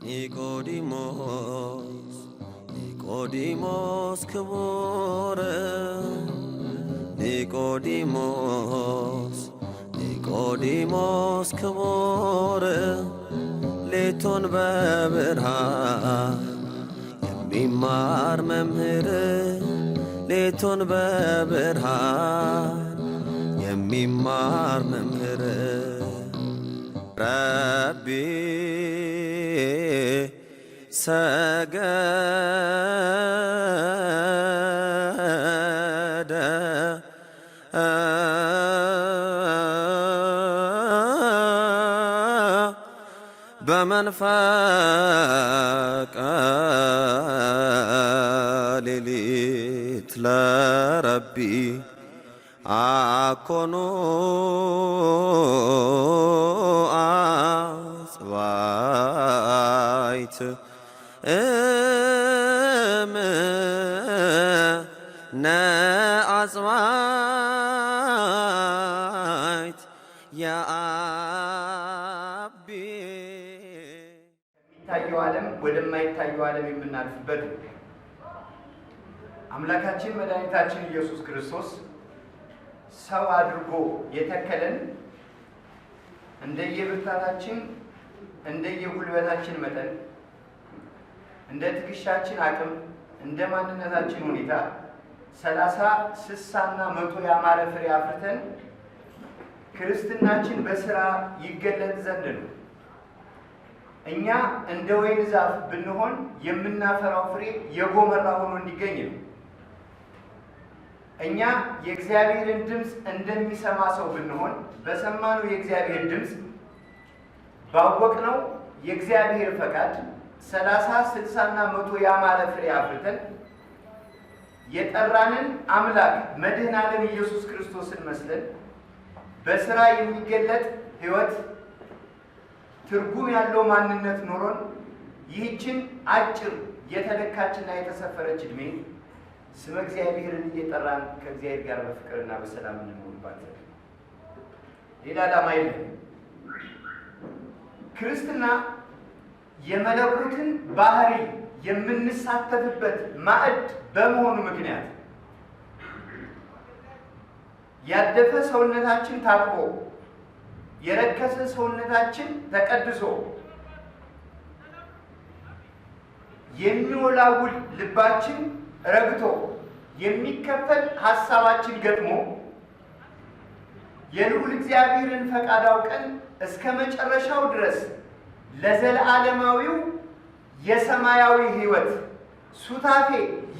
ኒቆዲሞስ ኒቆዲሞስ ክቡር ኒቆዲሞስ ኒቆዲሞስ ክቡር ሌቱን በብርሃን የሚማር መምህር ሌቱን በብርሃን የሚማር መምህር ረቢ ሰገደ በመንፈቀ ሌሊት ለረቢ አኮኑ አጽባይት እምነ አጽባይት ያአቢ የሚታየው ዓለም ወደማይታየው ዓለም የምናልፍበት አምላካችን መድኃኒታችን ኢየሱስ ክርስቶስ ሰው አድርጎ የተከለን እንደየብርታታችን እንደየጉልበታችን መጠን እንደ ትከሻችን አቅም እንደ ማንነታችን ሁኔታ 30 60 እና 100 ያማረ ፍሬ አፍርተን ክርስትናችን በስራ ይገለጥ ዘንድ ነው። እኛ እንደ ወይን ዛፍ ብንሆን የምናፈራው ፍሬ የጎመራ ሆኖ እንዲገኝ ነው። እኛ የእግዚአብሔርን ድምፅ እንደሚሰማ ሰው ብንሆን በሰማነው የእግዚአብሔር ድምፅ ባወቅነው የእግዚአብሔር ፈቃድ 30 60 እና 100 ያማረ ፍሬ አፍርተን የጠራንን አምላክ መድኃኔ ዓለም ኢየሱስ ክርስቶስን መስለን በስራ የሚገለጥ ሕይወት ትርጉም ያለው ማንነት ኖሮን ይህችን አጭር የተለካችና የተሰፈረች ዕድሜ ስመ እግዚአብሔርን እየጠራን ከእግዚአብሔር ጋር በፍቅርና በሰላም እንኖርባት ሌላ ዓላማ የለም። ክርስትና የመለኮትን ባህሪ የምንሳተፍበት ማዕድ በመሆኑ ምክንያት ያደፈ ሰውነታችን ታጥቦ የረከሰ ሰውነታችን ተቀድሶ የሚወላውል ልባችን ረግቶ የሚከፈል ሐሳባችን ገጥሞ የልዑል እግዚአብሔርን ፈቃድ አውቀን እስከ መጨረሻው ድረስ ለዘላለማዊው የሰማያዊ ሕይወት ሱታፌ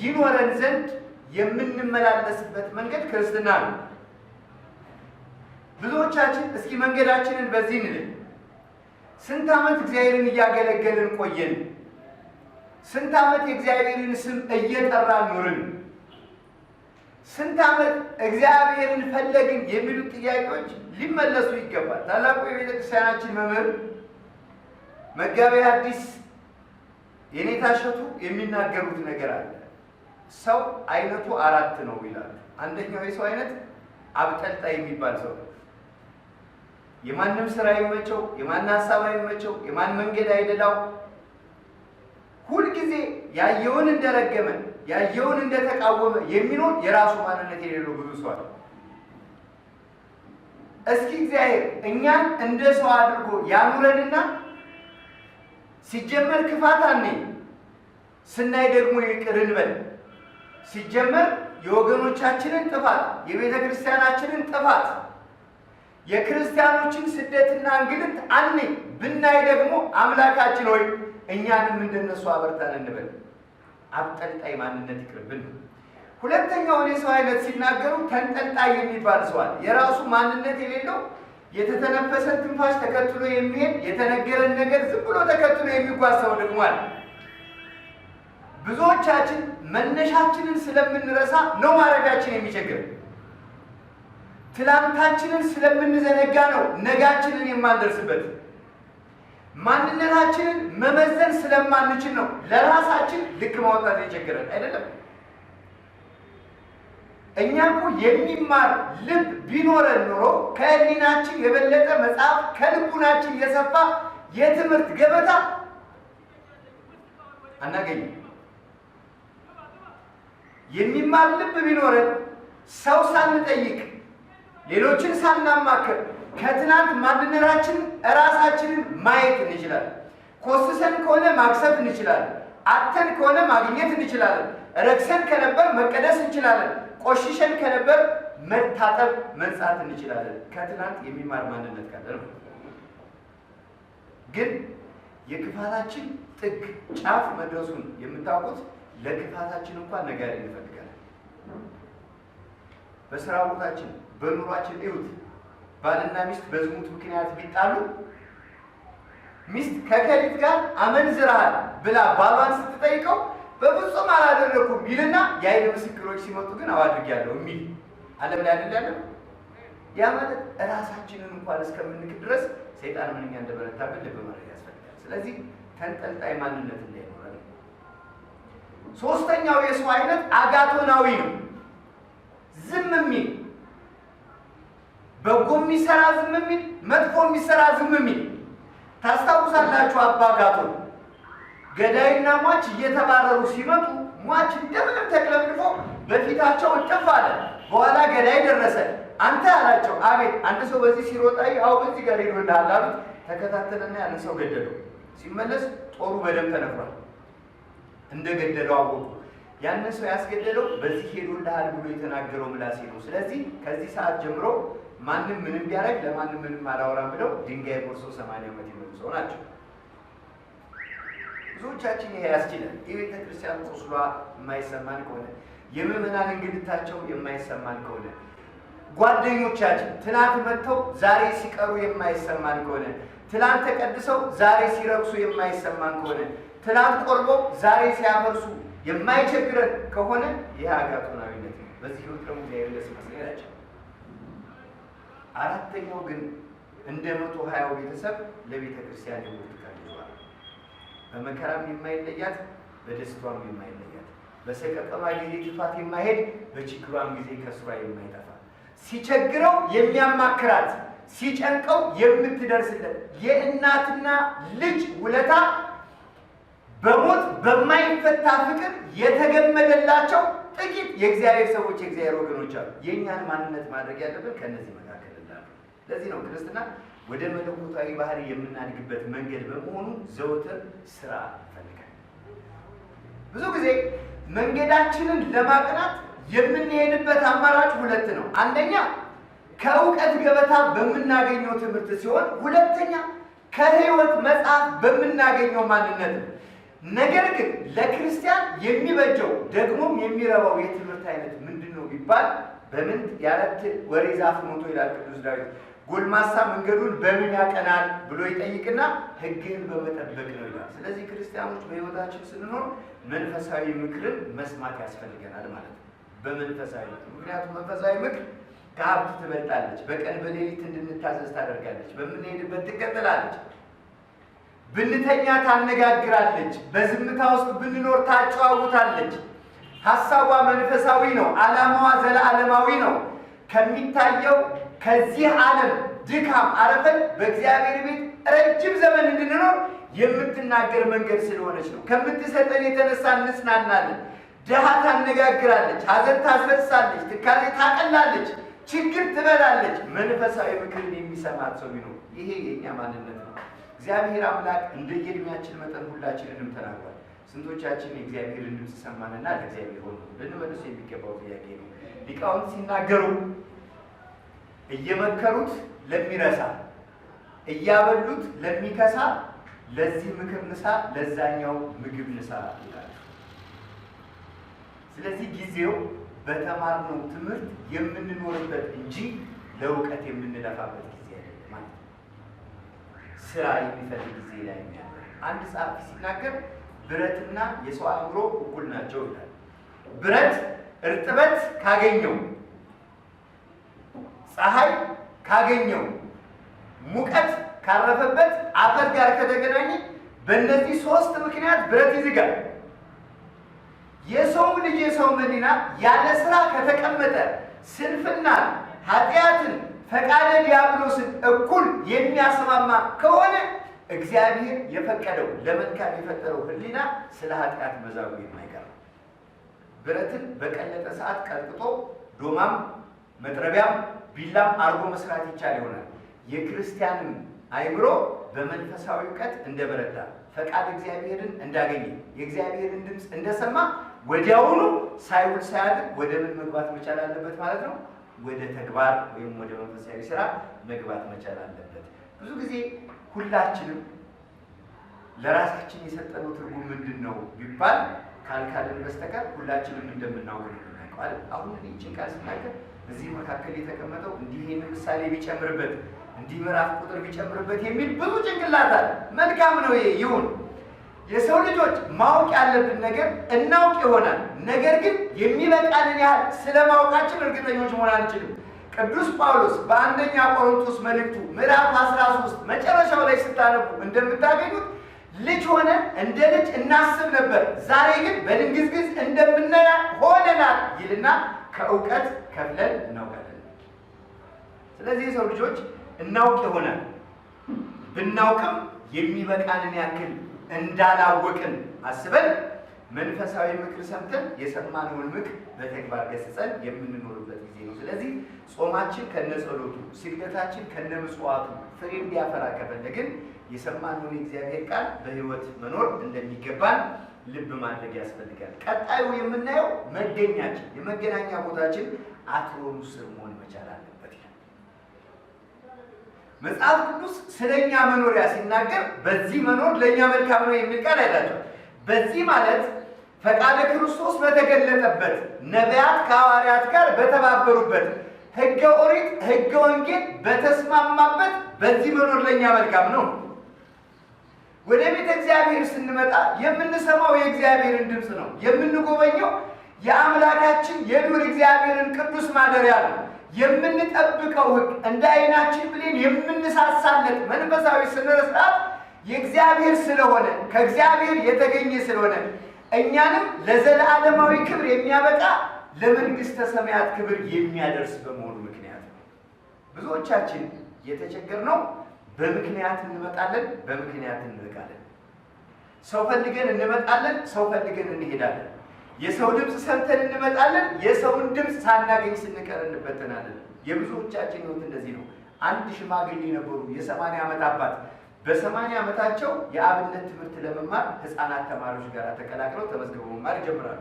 ይኖረን ዘንድ የምንመላለስበት መንገድ ክርስትና ነው። ብዙዎቻችን እስኪ መንገዳችንን በዚህ እንልን። ስንት ዓመት እግዚአብሔርን እያገለገልን ቆየን? ስንት ዓመት የእግዚአብሔርን ስም እየጠራን ኖርን? ስንት ዓመት እግዚአብሔርን ፈለግን? የሚሉት ጥያቄዎች ሊመለሱ ይገባል። ታላቁ የቤተ ክርስቲያናችን መምህር መጋቤ ሐዲስ የኔታ እሸቱ የሚናገሩት ነገር አለ። ሰው አይነቱ 4 ነው ይላሉ። አንደኛው የሰው አይነት አብጠልጣይ የሚባል ሰው ነው። የማንም ስራ አይመቸው፣ የማን ሐሳብ አይመቸው፣ የማን መንገድ አይደላው፣ ሁልጊዜ ያየውን እንደረገመ ያየውን እንደተቃወመ የሚኖር የራሱ ማንነት የሌለው ብዙ ሰው አለ። እስኪ እግዚአብሔር እኛን እንደ ሰው አድርጎ ያኑረንና ሲጀመር ክፋት አንይ፣ ስናይ ደግሞ ይቅር እንበል። ሲጀመር የወገኖቻችንን ጥፋት የቤተ ክርስቲያናችንን ጥፋት የክርስቲያኖችን ስደትና እንግልት አንይ፣ ብናይ ደግሞ አምላካችን ሆይ እኛንም እንደነሱ አበርታን እንበል። አብጠልጣይ ማንነት ይቅርብን። ሁለተኛውን የሰው አይነት ሲናገሩ ተንጠልጣይ የሚባል ሰው አለ። የራሱ ማንነት የሌለው የተተነፈሰ ትንፋሽ ተከትሎ የሚሄድ የተነገረን ነገር ዝም ብሎ ተከትሎ የሚጓዝ ሰው ደግሞ አለ። ብዙዎቻችን መነሻችንን ስለምንረሳ ነው ማረፊያችን የሚቸግር። ትላንታችንን ስለምንዘነጋ ነው ነጋችንን የማንደርስበት። ማንነታችንን መመዘን ስለማንችል ነው ለራሳችን ልክ ማውጣት የቸገረን አይደለም። እኛ እኮ የሚማር ልብ ቢኖረን ኖሮ ከህሊናችን የበለጠ መጽሐፍ ከልቡናችን የሰፋ የትምህርት ገበታ አናገኝም። የሚማር ልብ ቢኖረን ሰው ሳንጠይቅ ሌሎችን ሳናማክር ከትናንት ማንነታችን ራሳችንን ማየት እንችላለን። ኮስሰን ከሆነ ማክሰብ እንችላለን። አተን ከሆነ ማግኘት እንችላለን። ረክሰን ከነበር መቀደስ እንችላለን። ቆሽሸን ከነበር መታጠብ መንጻት እንችላለን። ከትናንት የሚማር ማንነት ካለ ነው። ግን የክፋታችን ጥግ ጫፍ መድረሱን የምታውቁት ለክፋታችን እንኳን ነገር እንፈልጋለን። በስራ ቦታችን በኑሯችን እዩት። ባልና ሚስት በዝሙት ምክንያት ቢጣሉ ሚስት ከከሊት ጋር አመንዝረሃል ብላ ባሏን ስትጠይቀው በፍጹም አላደረኩም ይልና የአይን ምስክሮች ሲመጡ ግን አድርጌያለሁ የሚል ዓለም ላይ አይደለም። ያ ማለት ራሳችንን እንኳን እስከምንክድ ድረስ ሰይጣን ምንኛ እንደበረታብን ልብ ማለት ያስፈልጋል። ስለዚህ ተንጠልጣይ ማንነት እንዳይኖረን። ሶስተኛው የሰው አይነት አጋቶናዊ ነው። ዝም የሚል በጎ የሚሰራ ዝም የሚል፣ መጥፎ የሚሰራ ዝም የሚል። ታስታውሳላችሁ አባ አጋቶን ገዳይና ሟች እየተባረሩ ሲመጡ ሟች እንደምንም ተክለፍልፎ በፊታቸው እጥፍ አለ። በኋላ ገዳይ ደረሰ። አንተ አላቸው። አቤት። አንድ ሰው በዚህ ሲሮጣይ አው በዚህ ጋር ሄዶልሃል አሉት። ተከታተለና ያንን ሰው ገደለው። ሲመለስ ጦሩ በደም ተነፍሯል። እንደገደለው አወቁ። ያንን ሰው ያስገደለው በዚህ ሄዶልሃል ብሎ የተናገረው ምላሴ ነው። ስለዚህ ከዚህ ሰዓት ጀምሮ ማንም ምንም ቢያደርግ ለማንም ምንም አላወራም ብለው ድንጋይ ቆርሶ 80 ዓመት የሞቱ ሰው ናቸው። ብዙዎቻችን ይሄ ያስችላል። የቤተ ክርስቲያን ቁስሏ የማይሰማን ከሆነ የምዕመናን እንግልታቸው የማይሰማን ከሆነ ጓደኞቻችን ትናንት መጥተው ዛሬ ሲቀሩ የማይሰማን ከሆነ ትናንት ተቀድሰው ዛሬ ሲረክሱ የማይሰማን ከሆነ ትናንት ቆርበው ዛሬ ሲያፈርሱ የማይቸግረን ከሆነ ይህ አጋቶናዊነት ነው። በዚህ ህይወት ደግሞ እግዚአብሔር ደስ ይመስላል። አራተኛው ግን እንደ 120 ቤተሰብ ለቤተ ክርስቲያን ህይወት ይካፈላል። በመከራም የማይለያት በደስታዋም የማይለያት በሰቀቀማ ጊዜ ትቷት የማይሄድ በችግሯም ጊዜ ከስሯ የማይጠፋ ሲቸግረው የሚያማክራት ሲጨንቀው የምትደርስለት የእናትና ልጅ ውለታ በሞት በማይፈታ ፍቅር የተገመደላቸው ጥቂት የእግዚአብሔር ሰዎች የእግዚአብሔር ወገኖች አሉ። የእኛን ማንነት ማድረግ ያለብን ከእነዚህ መካከል እንዳሉ። ለዚህ ነው ክርስትና ወደ መለኮታዊ ባህሪ የምናድግበት መንገድ በመሆኑ ዘወትር ስራ ይፈልጋል። ብዙ ጊዜ መንገዳችንን ለማቅናት የምንሄድበት አማራጭ ሁለት ነው። አንደኛ ከእውቀት ገበታ በምናገኘው ትምህርት ሲሆን፣ ሁለተኛ ከህይወት መጽሐፍ በምናገኘው ማንነት ነው። ነገር ግን ለክርስቲያን የሚበጀው ደግሞም የሚረባው የትምህርት አይነት ምንድን ነው ቢባል በምን ያለት ወሬ ዛፍ ሞቶ ይላል ቅዱስ ዳዊት። ጎልማሳ መንገዱን በምን ያቀናል ብሎ ይጠይቅና ሕግህን በመጠበቅ ነው ይላል። ስለዚህ ክርስቲያኖች በህይወታችን ስንኖር መንፈሳዊ ምክርን መስማት ያስፈልገናል ማለት ነው። በመንፈሳዊ ምክንያቱም መንፈሳዊ ምክር ከሀብት ትበልጣለች። በቀን በሌሊት እንድንታዘዝ ታደርጋለች። በምንሄድበት ትቀጥላለች። ብንተኛ ታነጋግራለች። በዝምታ ውስጥ ብንኖር ታጨዋውታለች። ሐሳቧ መንፈሳዊ ነው። ዓላማዋ ዘለዓለማዊ ነው። ከሚታየው ከዚህ ዓለም ድካም አረፈን በእግዚአብሔር ቤት ረጅም ዘመን እንድንኖር የምትናገር መንገድ ስለሆነች ነው። ከምትሰጠን የተነሳ እንጽናናለን። ድሃ ታነጋግራለች፣ ሐዘን ታስረሳለች፣ ትካዜ ታቀላለች፣ ችግር ትበላለች። መንፈሳዊ ምክርን የሚሰማት ሰው ቢኖር ይሄ የእኛ ማንነት ነው። እግዚአብሔር አምላክ እንደየዕድሜያችን መጠን ሁላችንንም ተናግሯል። ስንቶቻችን የእግዚአብሔርን ድምፅ ሰማንና ለእግዚአብሔር ሆኖ ልንመልስ የሚገባው ጥያቄ ነው። ሊቃውንት ሲናገሩ እየመከሩት ለሚረሳ እያበሉት ለሚከሳ ለዚህ ምክር ንሳ፣ ለዛኛው ምግብ ንሳ ይላል። ስለዚህ ጊዜው በተማርነው ትምህርት የምንኖርበት እንጂ ለእውቀት የምንለፋበት ጊዜ አይደለም ማለት ነው። ስራ የሚፈልግ ጊዜ ላይ ነው። አንድ ጸሐፊ ሲናገር ብረትና የሰው አእምሮ እኩል ናቸው ይላል። ብረት እርጥበት ካገኘው፣ ፀሐይ ካገኘው፣ ሙቀት ካረፈበት፣ አፈር ጋር ከተገናኘ በእነዚህ ሶስት ምክንያት ብረት ይዝጋል። የሰው ልጅ የሰው ሕሊና ያለ ስራ ከተቀመጠ ስንፍናን፣ ኃጢአትን፣ ፈቃደ ዲያብሎስን እኩል የሚያስማማ ከሆነ እግዚአብሔር የፈቀደው ለመልካም የፈጠረው ህሊና ስለ ኃጢአት መዛጉ የማይቀር ብረትን በቀለጠ ሰዓት ቀጥቅጦ ዶማም መጥረቢያም ቢላም አርጎ መስራት ይቻል ይሆናል። የክርስቲያንም አይምሮ በመንፈሳዊ እውቀት እንደበረታ ፈቃድ እግዚአብሔርን እንዳገኘ የእግዚአብሔርን ድምፅ እንደሰማ ወዲያውኑ ሳይውል ሳያድር ወደ ምን መግባት መቻል አለበት ማለት ነው? ወደ ተግባር ወይም ወደ መንፈሳዊ ስራ መግባት መቻል አለበት። ብዙ ጊዜ ሁላችንም ለራሳችን የሰጠነው ትርጉም ምንድን ነው ቢባል ካልካልን በስተቀር ሁላችንም እንደምናውቅ እናውቃለን። አሁን እቺን ቃል ስናገር እዚህ መካከል የተቀመጠው እንዲህ ይሄን ምሳሌ ቢጨምርበት እንዲህ ምዕራፍ ቁጥር ቢጨምርበት የሚል ብዙ ጭንቅላት አለ። መልካም ነው ይሄ ይሁን። የሰው ልጆች ማወቅ ያለብን ነገር እናውቅ ይሆናል። ነገር ግን የሚበቃንን ያህል ስለማወቃችን እርግጠኞች መሆን አንችልም። ቅዱስ ጳውሎስ በአንደኛ ቆሮንቶስ መልእክቱ ምዕራፍ 13 መጨረሻው ላይ ስታነቡ እንደምታገኙት ልጅ ሆነን እንደ ልጅ እናስብ ነበር፣ ዛሬ ግን በድንግዝግዝ እንደምናያ ሆነናል ይልና ከእውቀት ከፍለን እናውቃለን። ስለዚህ የሰው ልጆች እናውቅ ይሆናል። ብናውቅም የሚበቃንን ያክል እንዳላወቅን አስበን መንፈሳዊ ምክር ሰምተን የሰማነውን ምክር በተግባር ገስጸን የምንኖርበት ጊዜ ነው። ስለዚህ ጾማችን ከነጸሎቱ፣ ስግደታችን ከነምጽዋቱ ፍሬ እንዲያፈራ ከፈለግን የሰማነውን የእግዚአብሔር ቃል በሕይወት መኖር እንደሚገባን ልብ ማድረግ ያስፈልጋል። ቀጣዩ የምናየው መገኛችን የመገናኛ ቦታችን አትሮኑስ ስር መሆን መቻል አለበት። መጽሐፍ ቅዱስ ስለኛ መኖሪያ ሲናገር በዚህ መኖር ለኛ መልካም ነው የሚል ቃል አይታችኋል። በዚህ ማለት ፈቃደ ክርስቶስ በተገለጠበት ነቢያት ከሐዋርያት ጋር በተባበሩበት ሕገ ኦሪት ሕገ ወንጌል በተስማማበት በዚህ መኖር ለኛ መልካም ነው። ወደ ቤተ እግዚአብሔር ስንመጣ የምንሰማው የእግዚአብሔርን ድምፅ ነው። የምንጎበኘው የአምላካችን የዱር እግዚአብሔርን ቅዱስ ማደሪያ ነው። የምንጠብቀው ሕግ እንደ ዓይናችን ብሌን የምንሳሳለት መንፈሳዊ ስነ ስርዓት የእግዚአብሔር ስለሆነ ከእግዚአብሔር የተገኘ ስለሆነ እኛንም ለዘላለማዊ ክብር የሚያበቃ ለመንግሥተ ሰማያት ክብር የሚያደርስ በመሆኑ ምክንያት ነው። ብዙዎቻችን የተቸገርነው በምክንያት እንመጣለን፣ በምክንያት እንርቃለን። ሰው ፈልገን እንመጣለን፣ ሰው ፈልገን እንሄዳለን። የሰው ድምፅ ሰምተን እንመጣለን፣ የሰውን ድምፅ ሳናገኝ ስንቀር እንበተናለን። የብዙዎቻችን ሕይወት እንደዚህ ነው። አንድ ሽማግሌ ነበሩ፣ የ80 ዓመት አባት። በ80 ዓመታቸው የአብነት ትምህርት ለመማር ህፃናት ተማሪዎች ጋር ተቀላቅለው ተመዝግበው መማር ይጀምራሉ።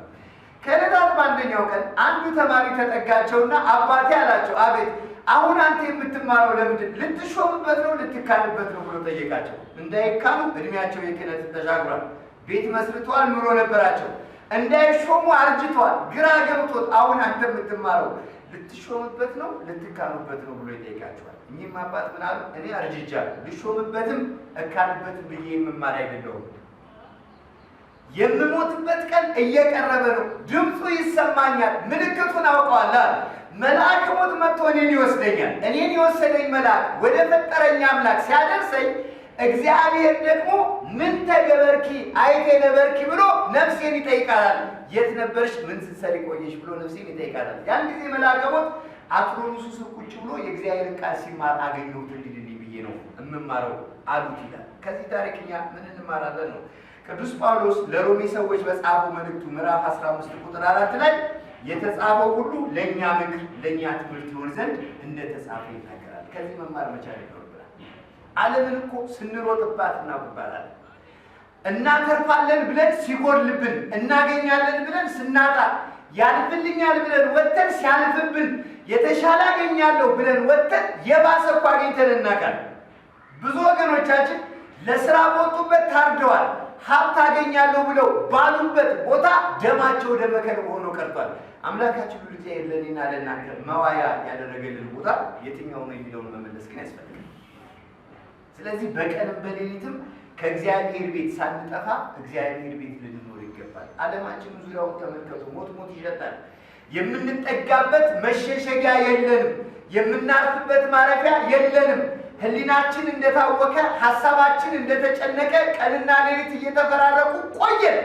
ከዕለታት በአንደኛው ቀን አንዱ ተማሪ ተጠጋቸውና አባቴ አላቸው። አቤት፣ አሁን አንተ የምትማረው ለምንድን ልትሾምበት ነው ልትካንበት ነው ብሎ ጠየቃቸው። እንዳይካኑ እድሜያቸው የክህነት ተሻግሯል፣ ቤት መስርተዋል፣ ኑሮ ነበራቸው። እንዳይሾሙ አርጅተዋል፣ ግራ ገብቶት አሁን አንተ የምትማረው ልትሾምበት ነው ልትካኑበት ነው ብሎ ይጠይቃቸዋል። እኚህም አባት ምን አሉ? እኔ አርጅጃለሁ፣ ልሾምበትም እካንበትም ብዬ የምማር አይደለሁም። የምሞትበት ቀን እየቀረበ ነው፣ ድምፁ ይሰማኛል፣ ምልክቱን አውቀዋለሁ። መልአክ ሞት መጥቶ እኔን ይወስደኛል። እኔን የወሰደኝ መልአክ ወደ ፈጠረኝ አምላክ ሲያደርሰኝ እግዚአብሔር ደግሞ ምን ተገበርኪ አይቴ ነበርኪ ብሎ ነፍሴን ይጠይቃታል። የት ነበርሽ ምን ስትሰሪ ቆየሽ ብሎ ነፍሴን ይጠይቃታል። ያን ጊዜ መልአከ ሞት አትሮኑስ ስር ቁጭ ብሎ የእግዚአብሔርን ቃል ሲማር አገኘሁት። እንዲህ ብዬ ነው እምማረው አሉት ይላል። ከዚህ ታሪክ እኛ ምን እንማራለን ነው? ቅዱስ ጳውሎስ ለሮሜ ሰዎች በጻፈው መልእክቱ ምዕራፍ 15 ቁጥር 4 ላይ የተጻፈው ሁሉ ለእኛ ምክር ለእኛ ትምህርት ይሆን ዘንድ እንደተጻፈ ይናገራል። ከዚህ መማር መቻል ይኖርብናል። ዓለምን እኮ ስንሮጥባት እናውቅባታለን። እናተርፋለን ብለን ሲጎድልብን፣ እናገኛለን ብለን ስናጣ፣ ያልፍልኛል ብለን ወጥተን ሲያልፍብን፣ የተሻለ አገኛለሁ ብለን ወጥተን የባሰ እኮ አግኝተን እናውቃለን። ብዙ ወገኖቻችን ለስራ በወጡበት ታርደዋል። ሀብት አገኛለሁ ብለው ባሉበት ቦታ ደማቸው ደመከል ሆኖ ቀርቷል። አምላካችን ሁሉ እግዚአብሔር ለእኔና ለእናንተ መዋያ ያደረገልን ቦታ የትኛው ነው የሚለውን መመለስ ግን ያስፈልጋል። ስለዚህ በቀንም በሌሊትም ከእግዚአብሔር ቤት ሳንጠፋ እግዚአብሔር ቤት ልንኖር ይገባል። ዓለማችን ዙሪያውን ተመልከቱ፣ ሞት ሞት ይሸጣል። የምንጠጋበት መሸሸጊያ የለንም። የምናርፍበት ማረፊያ የለንም። ህሊናችን እንደታወከ፣ ሐሳባችን እንደተጨነቀ ቀንና ሌሊት እየተፈራረቁ ቆየን።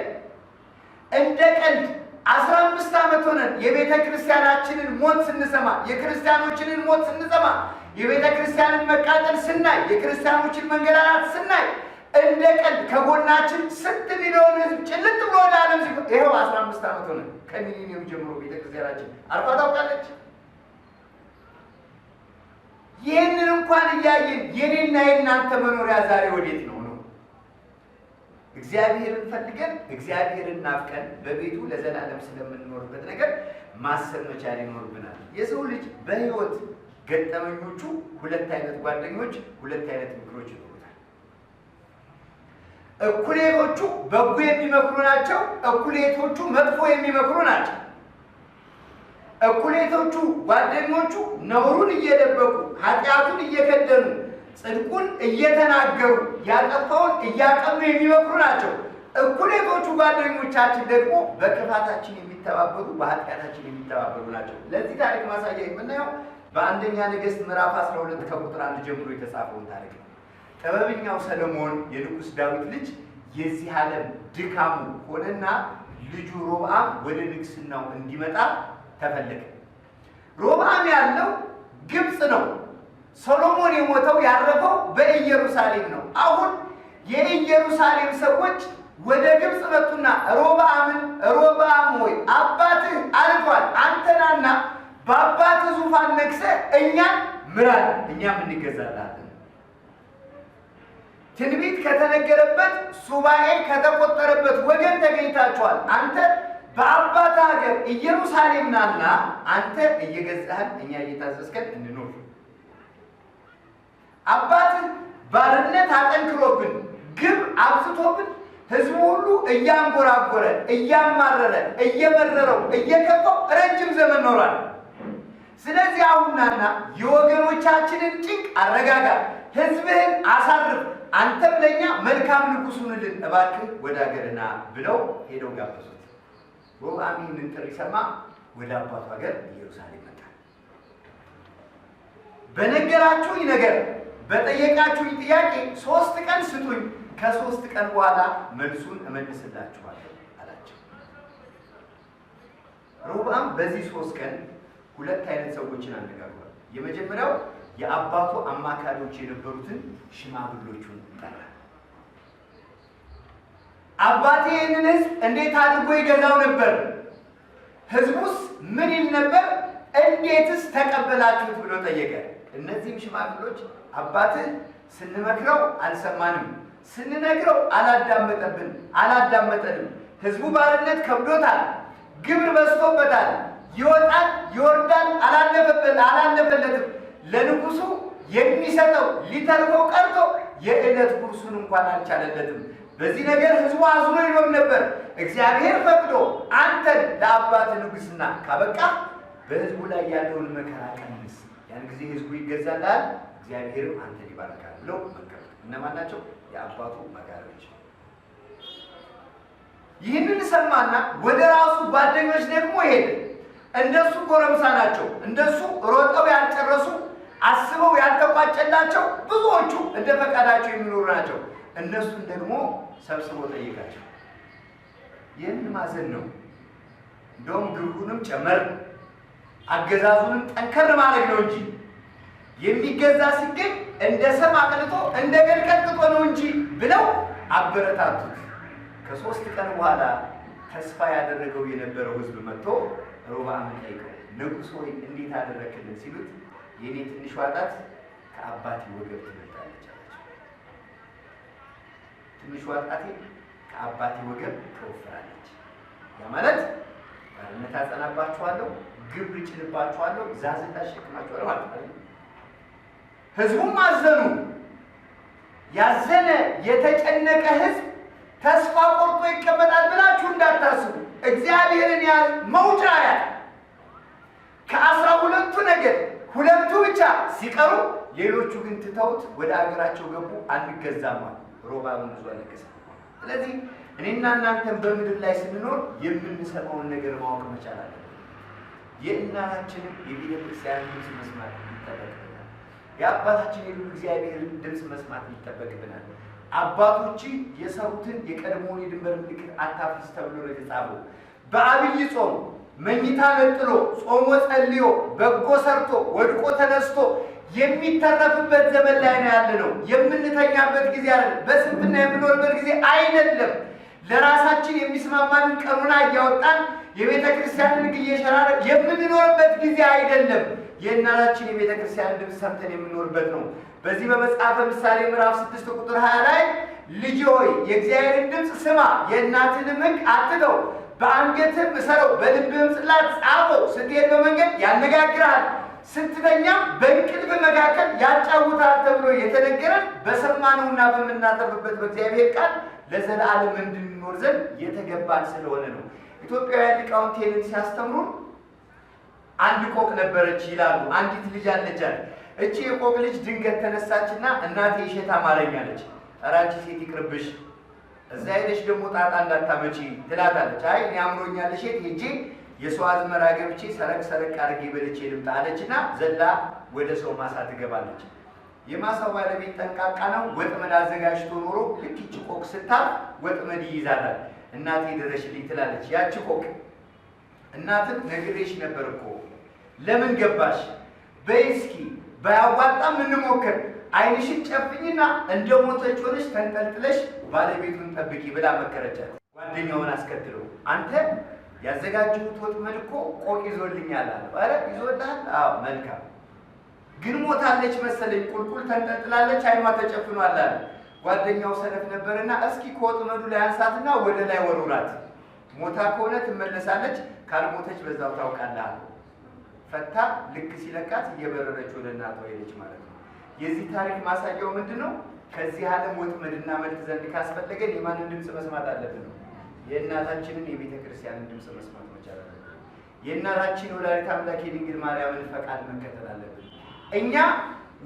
እንደ ቀልድ 15 ዓመት ሆነን የቤተ ክርስቲያናችንን ሞት ስንሰማ፣ የክርስቲያኖችንን ሞት ስንሰማ፣ የቤተ ክርስቲያንን መቃጠል ስናይ፣ የክርስቲያኖችን መንገላታት ስናይ እንደ ቀልድ ከጎናችን ስንት ሚሊዮን ህዝብ ጭልጥ ብሎ ወደ ዓለም ሲሆን ይኸው 15 ዓመት ሆነ። ከሚሊኒየም ጀምሮ ቤተክርስቲያናችን አርፋ ታውቃለች? ይህንን እንኳን እያየን የኔና የእናንተ መኖሪያ ዛሬ ወዴት ነው? እግዚአብሔርን ፈልገን እግዚአብሔርን ናፍቀን በቤቱ ለዘላለም ስለምንኖርበት ነገር ማሰብ መቻል ይኖርብናል። የሰው ልጅ በህይወት ገጠመኞቹ ሁለት አይነት ጓደኞች፣ ሁለት አይነት ምክሮች ይኖሩታል። እኩሌቶቹ በጎ የሚመክሩ ናቸው፣ እኩሌቶቹ መጥፎ የሚመክሩ ናቸው። እኩሌቶቹ ጓደኞቹ ነውሩን እየደበቁ ኃጢአቱን እየከደኑ ጽድቁን እየተናገሩ ያጠፋውን እያቀኑ የሚመክሩ ናቸው። እኩሌቶቹ ጓደኞቻችን ደግሞ በክፋታችን የሚተባበሩ በኃጢአታችን የሚተባበሩ ናቸው። ለዚህ ታሪክ ማሳያ የምናየው በአንደኛ ነገሥት ምዕራፍ 12 ከቁጥር 1 ጀምሮ የተጻፈውን ታሪክ ነው። ጥበበኛው ሰለሞን የንጉሥ ዳዊት ልጅ የዚህ ዓለም ድካሙ ሆነና ልጁ ሮብዓም ወደ ንግስናው እንዲመጣ ተፈለገ። ሮብዓም ያለው ግብፅ ነው። ሰሎሞን የሞተው ያረፈው በኢየሩሳሌም ነው። አሁን የኢየሩሳሌም ሰዎች ወደ ግብፅ መጡና ሮብዓም ሆይ አባትህ አልፏል፣ አንተናና በአባትህ ዙፋን ነግሰህ እኛን ምራን፣ እኛም እንገዛላለን። ትንቢት ከተነገረበት ሱባኤ ከተቆጠረበት ወገን ተገኝታችኋል። አንተ በአባት ሀገር ኢየሩሳሌም ናና አንተ እየገዛህን እኛ እየታዘዝከን እንኖር። አባትህ ባርነት አጠንክሮብን ግብ አብዝቶብን ህዝቡ ሁሉ እያንጎራጎረ እያማረረ እየመረረው እየከፋው ረጅም ዘመን ኖሯል። ስለዚህ አሁንናና የወገኖቻችንን ጭንቅ አረጋጋ፣ ህዝብህን አሳርፍ፣ አንተም ለእኛ መልካም ንጉሥ ሁንልን፣ እባክህ ወደ ሀገርና ብለው ሄደው ጋበዙት። ሮብዓም ይህንን ጥሪ ሰማ፣ ወደ አባቱ ሀገር ኢየሩሳሌም መጣ። በነገራችሁኝ ነገር በጠየቃችሁኝ ጥያቄ 3 ቀን ስጡኝ፣ ከ3 ቀን በኋላ መልሱን እመልስላችኋለሁ አላቸው። ሮብዓም በዚህ 3 ቀን 2 አይነት ሰዎችን አነጋግሯል። የመጀመሪያው የአባቱ አማካሪዎች የነበሩትን ሽማግሎቹን ጠራ። አባቴ ይህንን ህዝብ እንዴት አድርጎ ይገዛው ነበር? ህዝቡስ ምን ይል ነበር? እንዴትስ ተቀበላችሁት ብሎ ጠየቀ። እነዚህም ሽማግሎች አባትህ ስንመክረው አልሰማንም፣ ስንነግረው አላዳመጠንም። ህዝቡ ባርነት ከብዶታል፣ ግብር በዝቶበታል፣ ይወጣል ይወርዳል፣ አላለፈለትም። ለንጉሱ የሚሰጠው ሊተርፈው ቀርቶ የዕለት ጉርሱን እንኳን አልቻለለትም። በዚህ ነገር ህዝቡ አዝኖ ይኖር ነበር። እግዚአብሔር ፈቅዶ አንተን ለአባት ንጉስና ካበቃ በህዝቡ ላይ ያለውን መከራ ቀንስ፣ ያን ጊዜ ህዝቡ ይገዛላል፣ እግዚአብሔርም አንተን ይባርካል ብለው መከሩ። እነማን ናቸው? የአባቱ መካሪዎች። ይህንን ሰማና ወደ ራሱ ጓደኞች ደግሞ ሄደ። እንደሱ ጎረምሳ ናቸው፣ እንደሱ ሮጠው ያልጨረሱ አስበው ያልተቋጨላቸው ብዙዎቹ እንደ ፈቃዳቸው የሚኖሩ ናቸው። እነሱን ደግሞ ሰብስቦ ጠየቃቸው። ይህን ማዘን ነው። እንደውም ግብሩንም ጨመር አገዛዙንም ጠንከር ማድረግ ነው እንጂ የሚገዛ ሲገኝ እንደ ሰም አቅልጦ እንደ ገል ቀጥቅጦ ነው እንጂ ብለው አበረታቱት። ከ3 ቀን በኋላ ተስፋ ያደረገው የነበረው ህዝብ መጥቶ ሮብዓምን ጠይቀው፣ ንጉሥ ሆይ እንዴት አደረክልን ሲሉት የኔ ትንሿ ጣት ከአባቴ ወገብ ትበልጣለች አላቸው። ትንሿ ጣቴ ከአባቴ ወገብ ትወፍራለች። ያ ማለት ባርነት አጸናባችኋለሁ፣ ግብር ጭንባችኋለሁ፣ ዛዝታ ሸክማችኋለሁ ማለት ነው። ህዝቡም አዘኑ። ያዘነ የተጨነቀ ህዝብ ተስፋ ቆርጦ ይቀመጣል ብላችሁ እንዳታስቡ። እግዚአብሔርን ያዝ መውጫ ያለ ከ12ቱ ነገድ 2ቱ ብቻ ሲቀሩ ሌሎቹ ግን ትተውት ወደ አገራቸው ገቡ። አንገዛም አሉ። ሮብዓምን ብዙ አለቀሰ። ስለዚህ እኔና እናንተን በምድር ላይ ስንኖር የምንሰማውን ነገር ማወቅ መቻል አለብን። የእናታችንን የቤተ ክርስቲያን ድምፅ መስማት ይጠበቅብናል። የአባታችን የልዑል እግዚአብሔርን ድምፅ መስማት ይጠበቅብናል። አባቶች የሰሩትን የቀድሞውን የድንበር ምልክት አታፍርስ ተብሎ ነው የተጻፈው። በአብይ ጾም መኝታ ነጥሎ ጾሞ ጸልዮ በጎ ሰርቶ ወድቆ ተነስቶ የሚተረፍበት ዘመን ላይ ነው ያለነው። የምንተኛበት ጊዜ አይደለም። በስንፍና የምንኖርበት ጊዜ አይደለም። ለራሳችን የሚስማማንን ቀኑና እያወጣን የቤተ ክርስቲያንን ሕግ እየሸራረን የምንኖርበት ጊዜ አይደለም። የእናታችን የቤተ ክርስቲያን ድምፅ ሰምተን የምንኖርበት ነው። በዚህ በመጽሐፈ ምሳሌ ምዕራፍ 6 ቁጥር 20 ላይ ልጅ ሆይ የእግዚአብሔርን ድምፅ ስማ፣ የእናትህንም ሕግ አትተው፣ በአንገትህም እሰረው፣ በልብህም ጽላት ጻፈው። ስትሄድ በመንገድ ያነጋግርሃል፣ ስትተኛም በእንቅልፍ መካከል ያጫውታል ተብሎ የተነገረን በሰማነውና በምናተርፍበት በእግዚአብሔር ቃል ለዘላለም እንድንኖር ዘንድ የተገባን ስለሆነ ነው። ኢትዮጵያውያን ሊቃውንት ይህንን ሲያስተምሩን አንድ ቆቅ ነበረች ይላሉ። አንዲት ልጅ አለቻት። እቺ የቆቅ ልጅ ድንገት ተነሳችና እናቴ እሸት አማረኝ አለች። ኧረ አንቺ ሴት ይቅርብሽ፣ እዛ ሄደሽ ደግሞ ጣጣ እንዳታመጪ ትላታለች። አይ እኔ አምሮኛል እሸት ሄጄ የሰው አዝመራ ገብቼ ሰረቅ ሰረቅ አድርጌ በልቼ ልምጣ አለችና ዘላ ወደ ሰው ማሳ ትገባለች። የማሳው ባለቤት ጠንቃቃ ነው። ወጥመድ አዘጋጅቶ ኖሮ ልክ ይቺ ቆቅ ስታልፍ ወጥመድ ይይዛታል። እናቴ ድረሽልኝ ትላለች። ያቺ ቆቅ እናትም ነግሬሽ ነበር እኮ ለምን ገባሽ? በይ እስኪ ባያዋጣም እንሞክር፣ ዓይንሽን ጨፍኝና እንደ ሞተች ሆነሽ ተንጠልጥለሽ ባለቤቱን ጠብቂ ብላ መከረቻት። ጓደኛውን አስከትለው አንተ ያዘጋጀሁት ወጥመድ እኮ ቆቅ ይዞልኛል አለ። ኧረ ይዞልሃል? አዎ መልካም፣ ግን ሞታለች መሰለኝ፣ ቁልቁል ተንጠልጥላለች፣ ዓይኗ ተጨፍኗል አለ። ጓደኛው ሰነፍ ነበርና እስኪ ከወጥመዱ ላይ አንሳትና ወደ ላይ ወሩራት፣ ሞታ ከሆነ ትመለሳለች፣ ካልሞተች በዛው ታውቃለህ። ፈታ ልክ ሲለቃት እየበረረች ወደ እናቷ ሄደች ማለት ነው። የዚህ ታሪክ ማሳያው ምንድን ነው? ከዚህ ዓለም ወጥመድና መልክ ዘንድ ካስፈለገን የማንን ድምፅ መስማት አለብን ነው? የእናታችንን የቤተ ክርስቲያንን ድምፅ መስማት መቻል አለብን። የእናታችን ወላዲተ አምላክ የድንግል ማርያምን ፈቃድ መከተል አለብን። እኛ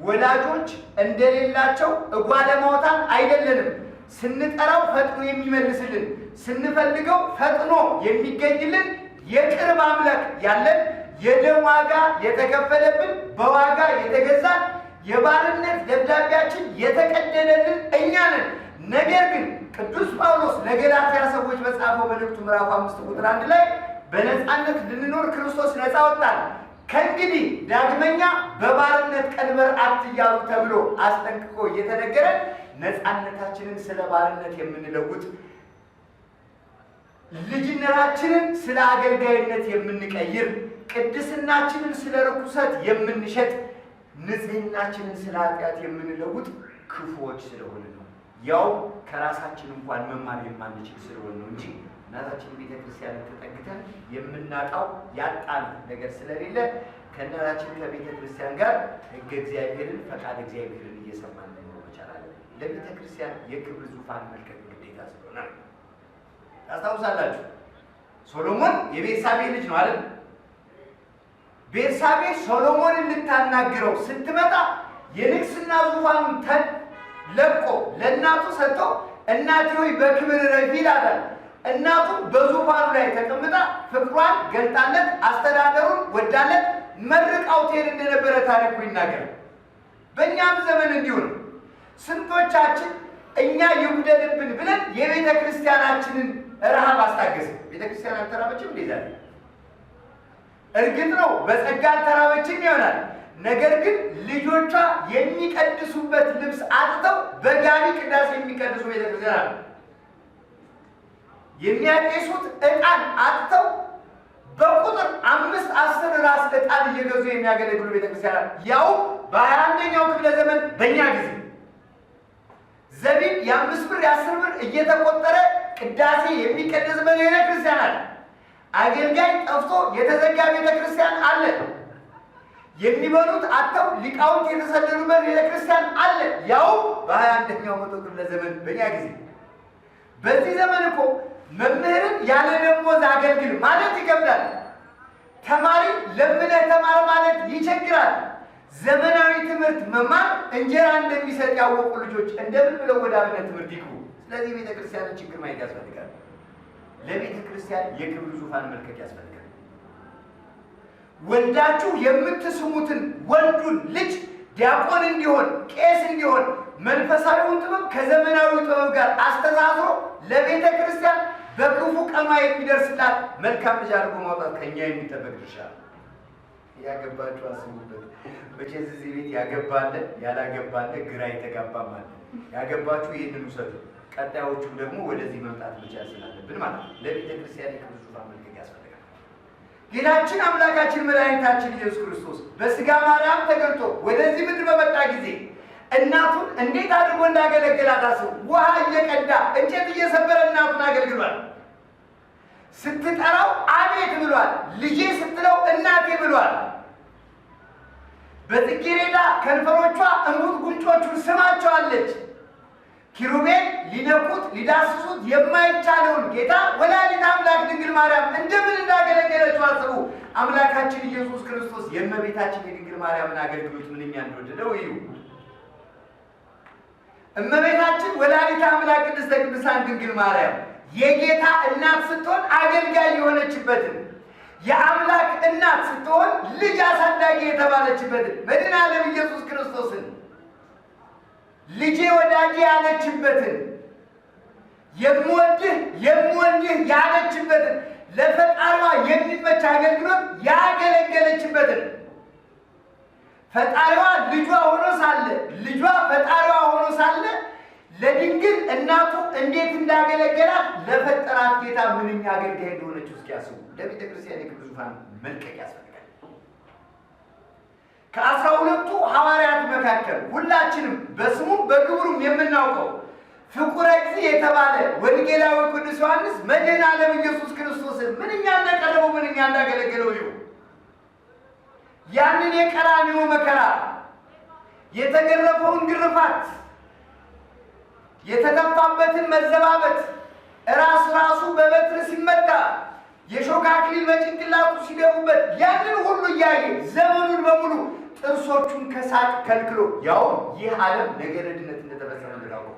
ወላጆች እንደሌላቸው እጓለማውታን አይደለንም። ስንጠራው ፈጥኖ የሚመልስልን፣ ስንፈልገው ፈጥኖ የሚገኝልን የቅርብ አምላክ ያለን፣ የደም ዋጋ የተከፈለብን፣ በዋጋ የተገዛን፣ የባርነት ደብዳቤያችን የተቀደደልን እኛ ነን። ነገር ግን ቅዱስ ጳውሎስ ለገላትያ ሰዎች በጻፈው መልእክቱ ምዕራፍ 5 ቁጥር 1 ላይ በነፃነት ልንኖር ክርስቶስ ነፃ ወጣን፣ ከእንግዲህ ዳግመኛ በባርነት ቀንበር አትያዙ ተብሎ አስጠንቅቆ እየተነገረ ነፃነታችንን ስለ ባርነት የምንለውጥ፣ ልጅነታችንን ስለ አገልጋይነት የምንቀይር፣ ቅድስናችንን ስለ ርኩሰት የምንሸጥ፣ ንጽህናችንን ስለ ኃጢአት የምንለውጥ ክፉዎች ስለሆነ ነው። ያው ከራሳችን እንኳን መማር የማንችል ስለሆነ ነው እንጂ እናታችን ቤተ ክርስቲያንን ተጠግተን የምናጣው ያጣን ነገር ስለሌለ ከእናታችን ከቤተ ክርስቲያን ጋር ሕገ እግዚአብሔርን ፈቃድ እግዚአብሔርን እየሰማን መኖር መቻል አለብን። ለቤተ ክርስቲያን የክብር ዙፋን መልቀቅ ግዴታ ስለሆነ ታስታውሳላችሁ። ሶሎሞን የቤርሳቤ ልጅ ነው አይደል? ቤርሳቤ ሶሎሞንን ልታናግረው ስትመጣ የንግስና ዙፋኑን ለቆ ለእናቱ ሰጥቶ እናቴ ሆይ በክብር ረፊ ይላታል። እናቱ በዙፋኑ ላይ ተቀምጣ ፍቅሯን ገልጣለት አስተዳደሩን ወዳለት መርቃው ትሄድ እንደነበረ ታሪኩ ይናገራል። በእኛም ዘመን እንዲሁ ነው። ስንቶቻችን እኛ ይጉደልብን ብለን የቤተ ክርስቲያናችንን ረሃብ አስታገስን። ቤተ ክርስቲያን አልተራበችም እንዴ ዛሬ? እርግጥ ነው በጸጋ አልተራበችም ይሆናል። ነገር ግን ልጆቿ የሚቀድሱበት ልብስ አጥተው በጋቢ ቅዳሴ የሚቀድሱ ቤተ ክርስቲያን አሉ። የሚያቄሱት ዕጣን አጥተው በቁጥር 5-10 ራስ ዕጣን እየገዙ የሚያገለግሉ ቤተክርስቲያን ያው በ21ኛው ክፍለ ዘመን በእኛ ጊዜ ዘቢብ የ5 ብር የ10 ብር እየተቆጠረ ቅዳሴ የሚቀደስበት ቤተክርስቲያን አለ። አገልጋይ ጠፍቶ የተዘጋ ቤተክርስቲያን አለ። የሚበሉት አጥተው ሊቃውንት የተሰደዱበት ቤተክርስቲያን አለ። ያው በ21ኛው መቶ ክፍለ ዘመን በእኛ ጊዜ። በዚህ ዘመን እኮ መምህርን ያለ ደሞዝ አገልግል ማለት ይከብዳል። ተማሪ ለምነህ ተማር ማለት ይቸግራል። ዘመናዊ ትምህርት መማር እንጀራ እንደሚሰጥ ያወቁ ልጆች እንደምን ብለው ወደ አብነት ትምህርት ይግቡ? ስለዚህ ቤተ ክርስቲያንን ችግር ማየት ያስፈልጋል። ለቤተ ክርስቲያን የክብር ዙፋን መልቀቅ ያስፈልጋል። ወልዳችሁ የምትስሙትን ወንዱን ልጅ ዲያቆን እንዲሆን ቄስ እንዲሆን መንፈሳዊውን ጥበብ ከዘመናዊ ጥበብ ጋር አስተሳስሮ ለቤተ ክርስቲያን በክፉ ቀኗ የሚደርስላት መልካም ልጅ አድርጎ ማውጣት ከኛ የሚጠበቅ ድርሻ ነው። ያገባችሁ አስቡበት። መቼስ እዚህ ቤት ያገባለ ያላገባለ ግራ የተጋባማለ። ያገባችሁ ይህንን ውሰዱ። ቀጣዮቹ ደግሞ ወደዚህ መምጣት መቻል ስላለብን ማለት ነው። ለቤተ ክርስቲያን የክብር ዙፋን መልቀቅ ያስፈልጋል። ጌታችን አምላካችን መድኃኒታችን ኢየሱስ ክርስቶስ በሥጋ ማርያም ተገልጦ ወደዚህ ምድር በመጣ ጊዜ እናቱን እንዴት አድርጎ እንዳገለገላት አስቡ። ውሃ እየቀዳ እንጨት እየሰበረ እናቱን አገልግሏል። ስትጠራው አቤት ብሏል። ልጄ ስትለው እናቴ ብሏል። በጽጌረዳ ከንፈሮቿ እንቡጥ ጉንጮቹን ስማቸዋለች። ኪሩቤል ሊነኩት ሊዳስሱት የማይቻለውን ጌታ ወላዲተ አምላክ ድንግል ማርያም እንደምን እንዳገለገለችው አስቡ። አምላካችን ኢየሱስ ክርስቶስ የእመቤታችን የድንግል ማርያምን አገልግሎት ምንኛ እንደወደደው እዩ። እመቤታችን ወላዲተ አምላክ ቅድስተ ቅዱሳን ድንግል ማርያም የጌታ እናት ስትሆን አገልጋይ የሆነችበትን፣ የአምላክ እናት ስትሆን ልጅ አሳዳጊ የተባለችበትን፣ መድኃኔ ዓለም ኢየሱስ ክርስቶስን ልጄ ወዳጄ ያለችበትን፣ የምወድህ ያለችበትን፣ ለፈጣሪዋ የሚመች አገልግሎት ያገለገለችበትን፣ ፈጣሪዋ ልጇ ሆኖ ሳለ ልጇ ፈጣሪዋ ሆኖ ሳለ ለድንግል እናቱ እንዴት እንዳገለገላት ለፈጠራት ጌታ ምንኛ አገልጋይ እንደሆነችው እስኪያስቡ። ለቤተ ክርስቲያን የክብር ዙፋን መልቀቅ ያስፈልጋል። ከ12ቱ ሐዋርያት መካከል ሁላችንም በስሙም በግብሩም የምናውቀው ፍቁረ እግዚእ የተባለ ወንጌላዊ ቅዱስ ዮሐንስ መድኃኔ ዓለም ኢየሱስ ክርስቶስን ምንኛ እንደቀረበው ምንኛ እንዳገለገለው እዩ። ያንን የቀራንዮ መከራ፣ የተገረፈውን ግርፋት፣ የተተፋበትን መዘባበት፣ ራሱ በበትር ሲመታ፣ የሾህ አክሊል በጭንቅላቱ ሲደፉበት፣ ያንን ሁሉ እያየ ዘመኑን በሙሉ ጥርሶቹን ከሳቅ ከልክሎ ያው ይህ ዓለም ነገረ ድነት እንደተፈጸመ እንዳውቀው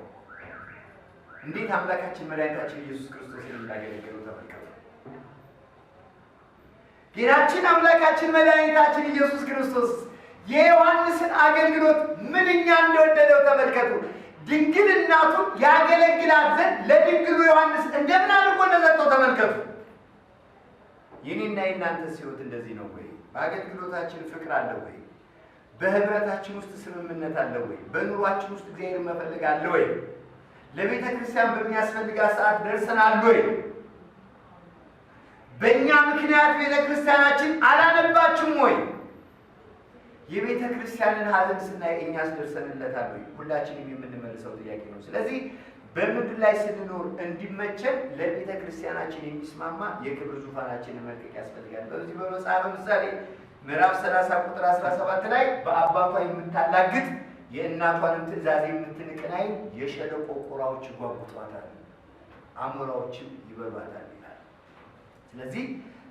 እንዴት አምላካችን መድኃኒታችን ኢየሱስ ክርስቶስ እንዳገለገለው ተመልከቱ። ጌታችን አምላካችን መድኃኒታችን ኢየሱስ ክርስቶስ የዮሐንስን አገልግሎት ምንኛ እንደወደደው ተመልከቱ። ድንግል እናቱን ያገለግላት ዘንድ ለድንግሉ ዮሐንስ እንደምን አድርጎ እንደሰጠው ተመልከቱ። የኔና የእናንተስ ሕይወት እንደዚህ ነው ወይ? በአገልግሎታችን ፍቅር አለ ወይ? በህብረታችን ውስጥ ስምምነት አለ ወይ? በኑሯችን ውስጥ እግዚአብሔር መፈለግ አለ ወይ? ለቤተ ክርስቲያን በሚያስፈልጋት ሰዓት ደርሰናል ወይ? በእኛ ምክንያት ቤተ ክርስቲያናችን አላነባችም ወይ? የቤተ ክርስቲያንን ሐዘን ስናይ እኛስ ደርሰንለታል ወይ? ሁላችንም የምንመልሰው ጥያቄ ነው። ስለዚህ በምድር ላይ ስንኖር እንዲመቸን ለቤተ ክርስቲያናችን የሚስማማ የክብር ዙፋናችንን መልቀቅ ያስፈልጋል። በዚህ በመጽሐፈ ምሳሌ ምዕራፍ 30 ቁጥር 17 ላይ በአባቷ የምታላግጥ የእናቷንም ትእዛዝ የምትንቅናይ የሸለቆ ቁራዎች ይጓጉጧታል፣ አሞራዎችም ይበሏታል ይላል። ስለዚህ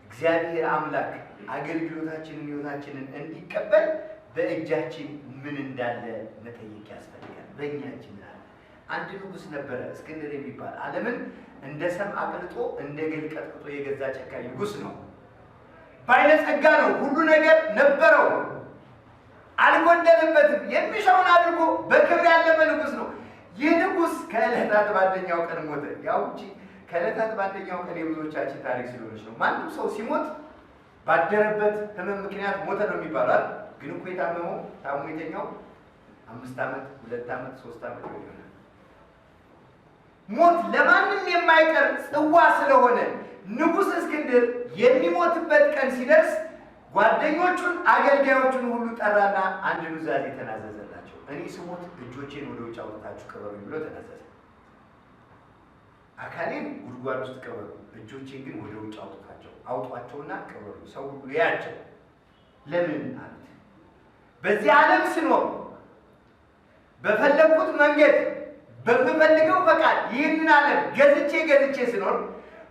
እግዚአብሔር አምላክ አገልግሎታችንን ሕይወታችንን እንዲቀበል በእጃችን ምን እንዳለ መጠየቅ ያስፈልጋል። በእኛ እጅ ምን አለ? አንድ ንጉሥ ነበረ እስክንድር የሚባል ዓለምን እንደ ሰም አቅልጦ እንደ ገል ቀጥቅጦ የገዛ ጨካኝ ንጉሥ ነው። ባለጸጋ ነው። ሁሉ ነገር ነበረው፣ አልጎደለበትም። የሚሻውን አድርጎ በክብር ያለፈ ንጉሥ ነው። ይህ ንጉሥ ከዕለታት በአንደኛው ቀን ሞተ። ያው እንጂ ከዕለታት በአንደኛው ቀን የብዙዎቻችን ታሪክ ስለሆነች ነው። ማንም ሰው ሲሞት ባደረበት ሕመም ምክንያት ሞተ ነው የሚባለው። ግን እኮ የታመመው ታሞ የተኛው 5 ዓመት 2 ዓመት 3 ዓመት ይሆናል። ሞት ለማንም የማይቀር ጽዋ ስለሆነ ንጉሥ እስክንድር የሚሞትበት ቀን ሲደርስ ጓደኞቹን አገልጋዮቹን ሁሉ ጠራና አንድ ኑዛዜ ተናዘዘላቸው። እኔ ስሞት እጆቼን ወደ ውጭ አውጥታችሁ ቅበሩኝ ብሎ ተናዘዘ። አካሌን ጉድጓድ ውስጥ ቅበሩ፣ እጆቼን ግን ወደ ውጭ አውጧቸውና ቅበሩ፣ ሰው ሁሉ ያያቸው። ለምን አሉት። በዚህ ዓለም ስኖር በፈለግኩት መንገድ በምፈልገው ፈቃድ ይህንን ዓለም ገዝቼ ስኖር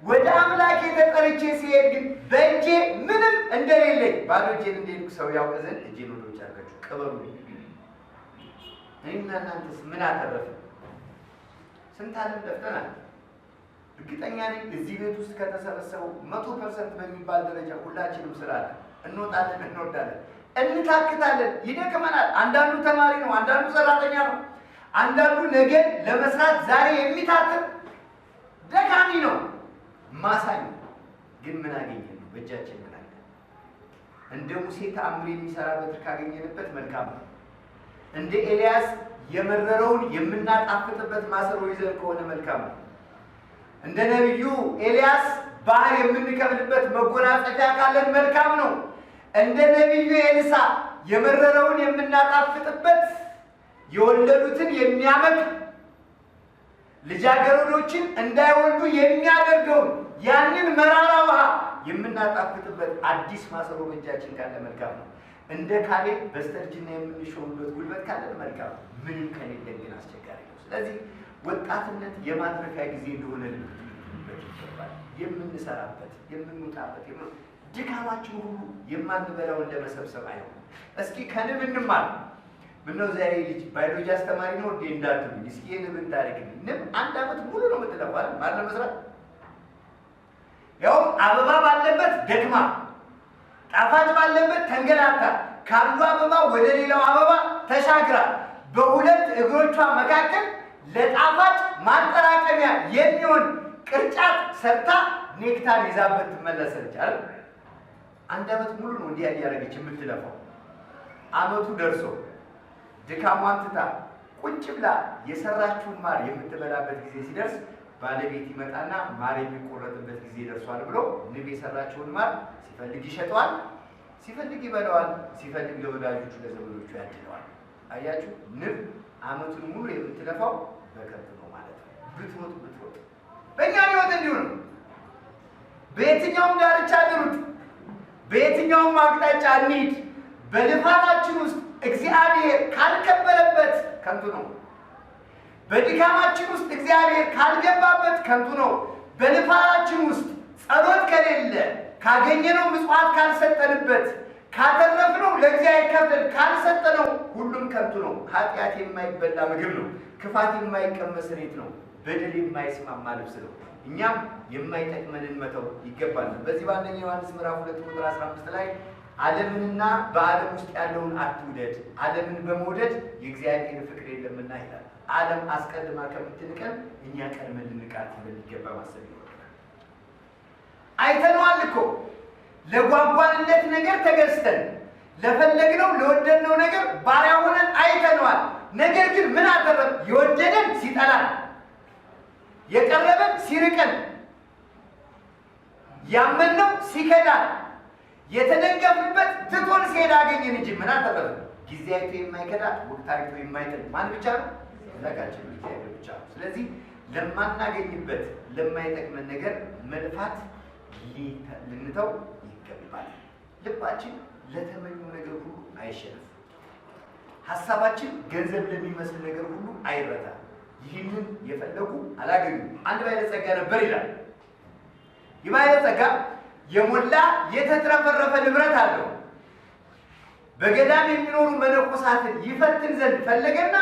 ወደ አምላኬ ተጠርቼ ሲሄድ ግን በእጄ ምንም እንደሌለኝ ባዶ እጄን እንደሄድኩ ሰው ያውቅ ዘንድ እጄን ወደ ውጭ አድርጋችሁ ቅበሩ። እኔና እናንተስ ምን አተረፍን? ስንት ዓለም ደፍተናል። እርግጠኛ ነኝ እዚህ ቤት ውስጥ ከተሰበሰበው 100% በሚባል ደረጃ ሁላችንም ስራ አለ። እንወጣለን፣ እንወርዳለን፣ እንታክታለን፣ ይደክመናል። አንዳንዱ ተማሪ ነው፣ አንዳንዱ ሰራተኛ ነው፣ አንዳንዱ ነገ ለመስራት ዛሬ የሚታትር ደካሚ ነው። ማሳኝ ግን ምን አገኘን? በእጃችን ምን አለ? እንደ ሙሴ ተአምር የሚሰራ በትር ካገኘንበት መልካም ነው። እንደ ኤልያስ የመረረውን የምናጣፍጥበት ማሰሮ ይዘን ከሆነ መልካም ነው። እንደ ነቢዩ ኤልያስ ባህር የምንከፍልበት መጎናጸፊያ ካለን መልካም ነው። እንደ ነቢዩ ኤልሳ የመረረውን የምናጣፍጥበት የወለዱትን የሚያመቅ ልጃገረዶችን እንዳይወልዱ የሚያደርገውን ያንን መራራ ውሃ የምናጣፍጥበት አዲስ ማሰሮ በእጃችን ካለ መልካም ነው። እንደ ካሌብ በስተርጅና የምንሾምበት ጉልበት ካለ መልካም ነው። ምንም ከሌለን ግን አስቸጋሪ ነው። ስለዚህ ወጣትነት የማትረፊያ ጊዜ እንደሆነ ልንበት ይገባል። የምንሰራበት የምንወጣበት ድካማችን ሁሉ የማንበላውን ለመሰብሰብ አይሆን። እስኪ ከንብ እንማር። ምነው ዛሬ ልጅ ባዮሎጂ አስተማሪ ነው እንዴ እንዳትሉኝ፣ እስኪ የንብን ታሪክ ንብ 1 ዓመት ሙሉ ነው የምትለፋው አይደል? ማለት ለመስራት ያው አበባ ባለበት ደክማ፣ ጣፋጭ ባለበት ተንገላታ፣ ከአንዱ አበባ ወደ ሌላው አበባ ተሻግራ በሁለት እግሮቿ መካከል ለጣፋጭ ማጠራቀሚያ የሚሆን ቅርጫት ሰርታ ኔክታር ይዛበት ትመለሰች አይደል? 1 ዓመት ሙሉ ነው እንዲህ ያደረገች የምትለፋው። ዓመቱ ደርሶ ድካሟን ትታ ቁጭ ብላ የሰራችውን ማር የምትበላበት ጊዜ ሲደርስ ባለቤት ይመጣና ማር የሚቆረጥበት ጊዜ ደርሷል ብሎ ንብ የሰራችውን ማር ሲፈልግ ይሸጠዋል፣ ሲፈልግ ይበላዋል፣ ሲፈልግ ለወዳጆቹ ለዘመዶቹ ያድለዋል። አያችሁ፣ ንብ ዓመቱን ሙሉ የምትለፋው በከንቱ ነው ማለት ነው። ብትሮጥ በእኛ ሕይወት እንዲሁ ነው። በየትኛውም ዳርቻ ድሩት፣ በየትኛውም አቅጣጫ እንሂድ፣ በልፋታችን ውስጥ እግዚአብሔር ካልከበረበት ከንቱ ነው። በድካማችን ውስጥ እግዚአብሔር ካልገባበት ከንቱ ነው። በልፋታችን ውስጥ ጸሎት ከሌለ፣ ካገኘነው ምጽዋት ካልሰጠንበት፣ ካተረፍነው ለእግዚአብሔር ከፍለን ካልሰጠነው ሁሉም ከንቱ ነው። ኃጢአት የማይበላ ምግብ ነው። ክፋት የማይቀመስ ሬት ነው። በደል የማይስማማ ልብስ ነው። እኛም የማይጠቅመንን መተው ይገባል። በዚህ በአንደኛ ዮሐንስ ምዕራፍ 2 ቁጥር 15 ላይ ዓለምንና በዓለም ውስጥ ያለውን አትውደድ፣ ዓለምን በመውደድ የእግዚአብሔር ፍቅር የለምና ይላል። ዓለም አስቀድማ ከምትንቀን እኛ ቀድመን ልንቃት እንደሚገባ ማሰብ ይኖርናል። አይተነዋል እኮ ለጓጓንለት ነገር ተገዝተን ለፈለግነው ለወደድነው ነገር ባሪያ ሆነን አይተነዋል። ነገር ግን ምን አደረግ? የወደደን ሲጠላን፣ የቀረበን ሲርቀን፣ ያመንነው ሲከዳን፣ የተደገፍንበት ትቶን ሲሄድ አገኘን እንጂ ምን አደረግ? ጊዜ አይቶ የማይከዳ ወቅት አይቶ የማይጥል ማን ብቻ ነው? ለጋችን እግዚአብሔር ብቻ ነው። ስለዚህ ለማናገኝበት ለማይጠቅመን ነገር መልፋት ልንተው ይገባል። ልባችን ለተመኘው ነገር ሁሉ አይሸነፍም። ሐሳባችን ገንዘብ ለሚመስል ነገር ሁሉ አይረታ። ይህንን የፈለጉ አላገኙም። አንድ ባለጸጋ ነበር ይላል። ይህ ባለጸጋ የሞላ የተትረፈረፈ ንብረት አለው። በገዳም የሚኖሩ መነኮሳትን ይፈትን ዘንድ ፈለገና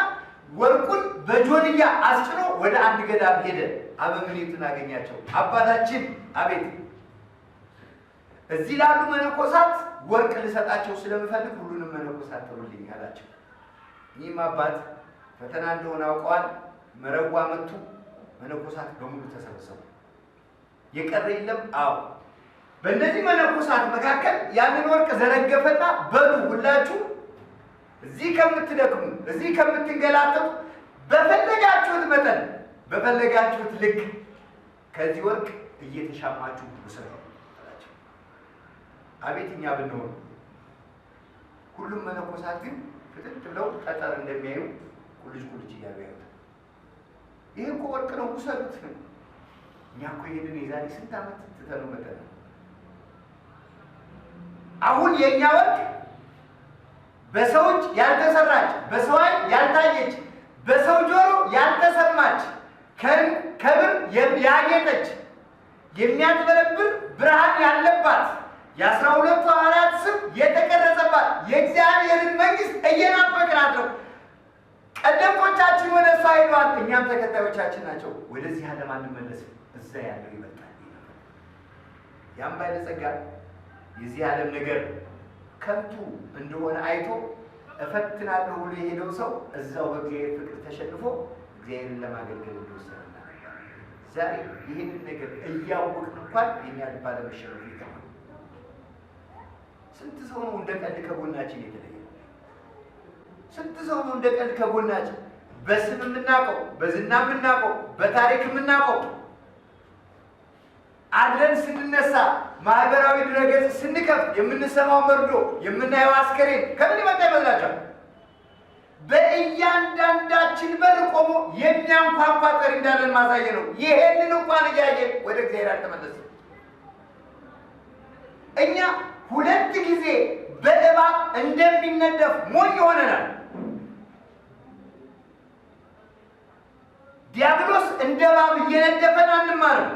ወርቁን በጆንያ አስጭኖ ወደ አንድ ገዳም ሄደ። አበምኔቱን አገኛቸው። አባታችን አቤት፣ እዚህ ላሉ መነኮሳት ወርቅ ልሰጣቸው ስለምፈልግ ሁሉንም መነኮሳት ጥሩልኝ አላቸው። ይህም አባት ፈተና እንደሆነ አውቀዋል። መረዋ መቱ። መነኮሳት በሙሉ ተሰበሰቡ። የቀረ የለም። አዎ፣ በእነዚህ መነኮሳት መካከል ያንን ወርቅ ዘረገፈና በሉ ሁላችሁ እዚህ ከምትደክሙ፣ እዚህ ከምትንገላተቱ በፈለጋችሁት መጠን በፈለጋችሁት ልክ ከዚህ ወርቅ እየተሻማችሁ ውሰዱ አላቸው። አቤት እኛ ብንሆን! ሁሉም መነኮሳት ግን ፍጥጥ ብለው ጠጠር እንደሚያዩ ቁልጭ እያሉ ያዩት። ይህ እኮ ወርቅ ነው ውሰዱት። እኛ እኮ ይሄንን የዛሬ ስንት ዓመት ትተነው መጠን ነው። አሁን የእኛ ወርቅ በሰው እጅ ያልተሰራች፣ በሰው ዓይን ያልታየች፣ በሰው ጆሮ ያልተሰማች፣ ከብር ያጌጠች፣ የሚያጥበረብር ብርሃን ያለባት፣ የ12 ሐዋርያት ስም የተቀረጸባት የእግዚአብሔርን መንግሥት እየናፈቅናት ነው። ቀደምቶቻችን ወደ እሷ ሄደዋል። እኛም ተከታዮቻችን ናቸው። ወደዚህ ዓለም አንመለስም። እዛ ያለው ይበልጣል። ያም ባለጸጋ የዚህ ዓለም ነገር ከንቱ እንደሆነ አይቶ እፈትናለሁ ብሎ የሄደው ሰው እዛው በእግዚአብሔር ፍቅር ተሸንፎ እግዚአብሔርን ለማገልገል እንደወሰነ ዛሬ ይህንን ነገር እያወቅን እንኳን የኛ ልብ አለመሸነፍ ይገባል። ስንት ሰው ነው እንደ ቀልድ ከጎናችን የተለየ? ስንት ሰው ነው እንደ ቀልድ ከጎናችን በስም የምናውቀው፣ በዝና የምናውቀው፣ በታሪክ የምናውቀው አድረን ስንነሳ ማህበራዊ ድረገጽ ስንከፍት የምንሰማው መርዶ የምናየው አስከሬን ከምን ይመጣ ይመስላችኋል? በእያንዳንዳችን በር ቆሞ የሚያንኳኳ ጠሪ እንዳለን ማሳየ ነው። ይሄንን እንኳን እያየን ወደ እግዚአብሔር አልተመለስም። እኛ 2 ጊዜ በእባብ እንደሚነደፍ ሞኝ ሆነናል። ዲያብሎስ እንደ እባብ እየነደፈን አንማርም።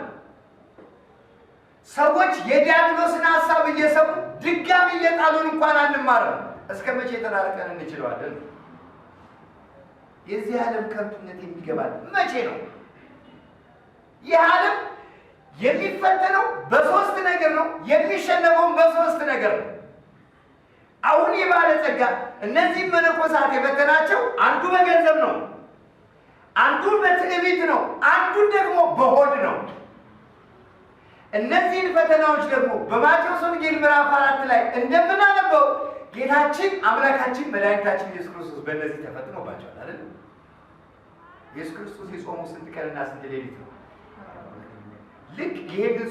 ሰዎች የዲያብሎስን ሐሳብ እየሰሙ ድጋሚ እየጣሉን እንኳን አንማርም። እስከ መቼ ተራርቀን እንችለዋለን? የዚህ ዓለም ከንቱነት የሚገባል መቼ ነው? ይህ ዓለም የሚፈተነው በ3 ነገር ነው፣ የሚሸነፈውም በ3 ነገር ነው። አሁን የባለጸጋ እነዚህ መነኮሳት የፈተናቸው አንዱ በገንዘብ ነው፣ አንዱን በትዕቢት ነው፣ አንዱን ደግሞ በሆድ ነው። እነዚህን ፈተናዎች ደግሞ በማቴዎስ ወንጌል ምዕራፍ 4 ላይ እንደምናነበው ጌታችን አምላካችን መድኃኒታችን ኢየሱስ ክርስቶስ በእነዚህ ተፈትኖባቸዋል አይደል? ኢየሱስ ክርስቶስ የጾመው ስንት ቀንና ስንት ሌሊት ነው? ልክ ይሄንን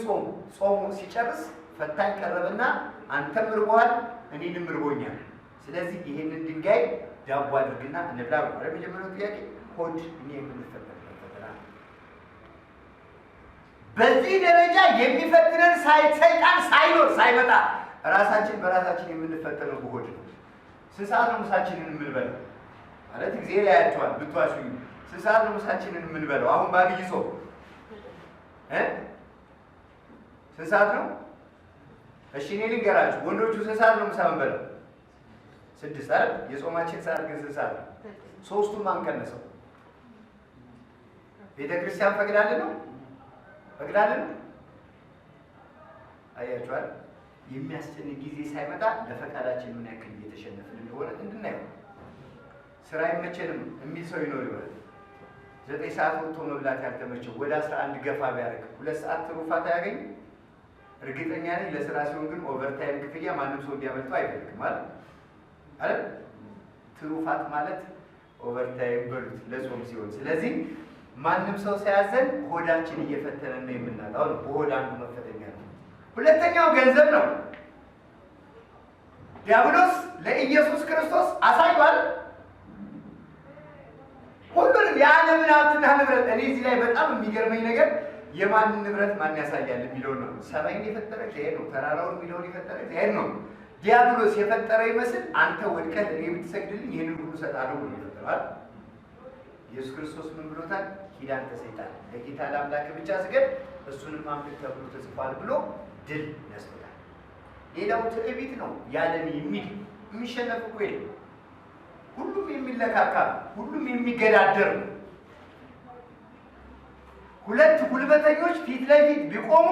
ጾሙ ሲጨርስ ፈታኝ ቀረበና አንተም ርቦሃል፣ እኔንም ርቦኛል፣ ስለዚህ ይሄንን ድንጋይ ዳቦ አድርግና እንብላ ብሎ የመጀመሪያው ጥያቄ ሆድ እኛ የምንፈተንበት ፈተና። በዚህ ደረጃ የሚፈትነን ሰይጣን ሳይኖር ሳይመጣ ራሳችን በራሳችን የምንፈተነው በሆድ ነው። ስንት ሰዓት ነው ምሳችንን የምንበላው? ማለት ጊዜ ላይ ያቸዋል ብትዋሹኝ። ስንት ሰዓት ነው ምሳችንን የምንበላው? አሁን በአብይ ጾም ስንት ሰዓት ነው? እሺ እኔ ልንገራችሁ፣ ወንዶቹ ስንት ሰዓት ነው ምሳ የምንበላው? 6 አይደል? የጾማችን ሰዓት ግን ስንት ሰዓት ነው? 3ቱን ማን ቀነሰው? ቤተ ክርስቲያን ፈቅዳልን ነው? ፈቅዳልን ነው? አያችኋል? የሚያስጨንቅ ጊዜ ሳይመጣ ለፈቃዳችን ምን ያክል እየተሸነፍን እንደሆነ እንድናየው። ስራ አይመቸንም የሚል ሰው ይኖር ይሆናል። 9 ሰዓት ወጥቶ መብላት ያልተመቸው ወደ 11 ገፋ ቢያደርግ 2 ሰዓት ትሩፋት አያገኝ? እርግጠኛ ነኝ ለስራ ሲሆን ግን ኦቨርታይም ክፍያ ማንም ሰው እንዲያመልጠው አይፈልግም አይደል? ትሩፋት ማለት ኦቨርታይም በሉት ለጾም ሲሆን። ስለዚህ ማንም ሰው ሳያዘን ሆዳችን እየፈተነን ነው የምናጣው ነው። በሆድ አንዱ መፈተኛ ነው። ሁለተኛው ገንዘብ ነው። ዲያብሎስ ለኢየሱስ ክርስቶስ አሳይቷል ሁሉንም የዓለምን ሀብትና ንብረት። እኔ እዚህ ላይ በጣም የሚገርመኝ ነገር የማንን ንብረት ማን ያሳያል የሚለው ነው። ሰማይን የፈጠረ እግዚአብሔር ነው። ተራራውን የሚለውን የፈጠረ እግዚአብሔር ነው። ዲያብሎስ የፈጠረ ይመስል አንተ ወድቀህ እኔ ብትሰግድልኝ ይህንን ሁሉ እሰጥሃለሁ ብሎ ይፈጠራል። ኢየሱስ ክርስቶስ ምን ብሎታል? ሂድ አንተ ሰይጣን ለጌታ ለአምላክ ብቻ ስገድ እሱንም አምልክ ተብሎ ተጽፏል ብሎ ድል ነስቶታል። ሌላው ትዕቢት ነው። ያለን የሚሸነፍ እኮ የለም። ሁሉም የሚለካካ ሁሉም የሚገዳደር ነው። 2 ጉልበተኞች ፊት ለፊት ቢቆሙ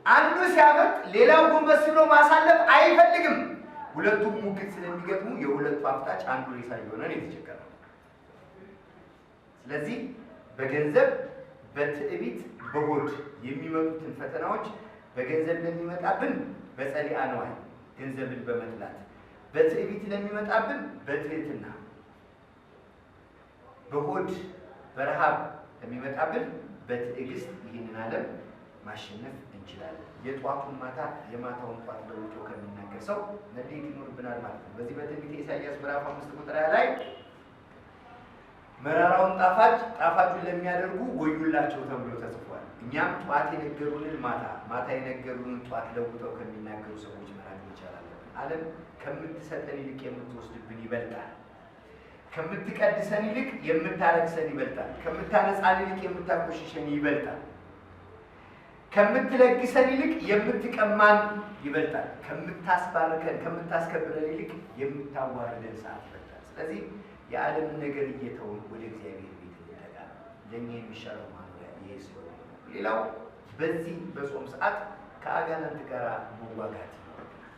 አንዱ ሲያፈጥ ሌላው ጎንበስ ብሎ ማሳለፍ አይፈልግም። ሁለቱም ሙግት ስለሚገጥሙ የሁለቱ አፍጣጭ አንዱ ሬሳ እየሆነ ነው የተቸገረው። ስለዚህ በገንዘብ በትዕቢት በሆድ የሚመጡትን ፈተናዎች በገንዘብ ለሚመጣብን በጸሊአ ነዋይ ገንዘብን በመጥላት በትዕቢት ለሚመጣብን በትህትና በሆድ በረሃብ ለሚመጣብን በትዕግስት ይህንን ዓለም ማሸነፍ እንችላለን። የጧቱን ማታ የማታውን ጧት ለውጦ ከሚናገር ሰው መለየት ይኖርብናል ማለት ነው። በዚህ በትንቢተ ኢሳይያስ ምዕራፍ 5 ቁጥር 20 ላይ መራራውን ጣፋጩን ለሚያደርጉ ወዮላቸው ተብሎ ተጽፏል። እኛም ጧት የነገሩንን ማታ የነገሩንን ጧት ለውጠው ከሚናገሩ ሰዎች መራቅ እንችላለን። ዓለም ከምትሰጠን ይልቅ የምትወስድብን ይበልጣል። ከምትቀድሰን ይልቅ የምታረክሰን ይበልጣል። ከምታነጻን ይልቅ የምታቆሽሸን ይበልጣል። ከምትለግሰን ይልቅ የምትቀማን ይበልጣል። ከምታስባርከን ከምታስከብረን ይልቅ የምታዋርደን ሰዓት ይበልጣል። ስለዚህ የዓለምን ነገር እየተውን ወደ እግዚአብሔር ቤት እንጠጋ። ለእኛ የሚሻለው ማኖሪያ ይሄ ሲሆን፣ ሌላው በዚህ በጾም ሰዓት ከአጋንንት ጋር መዋጋት ይኖርብናል።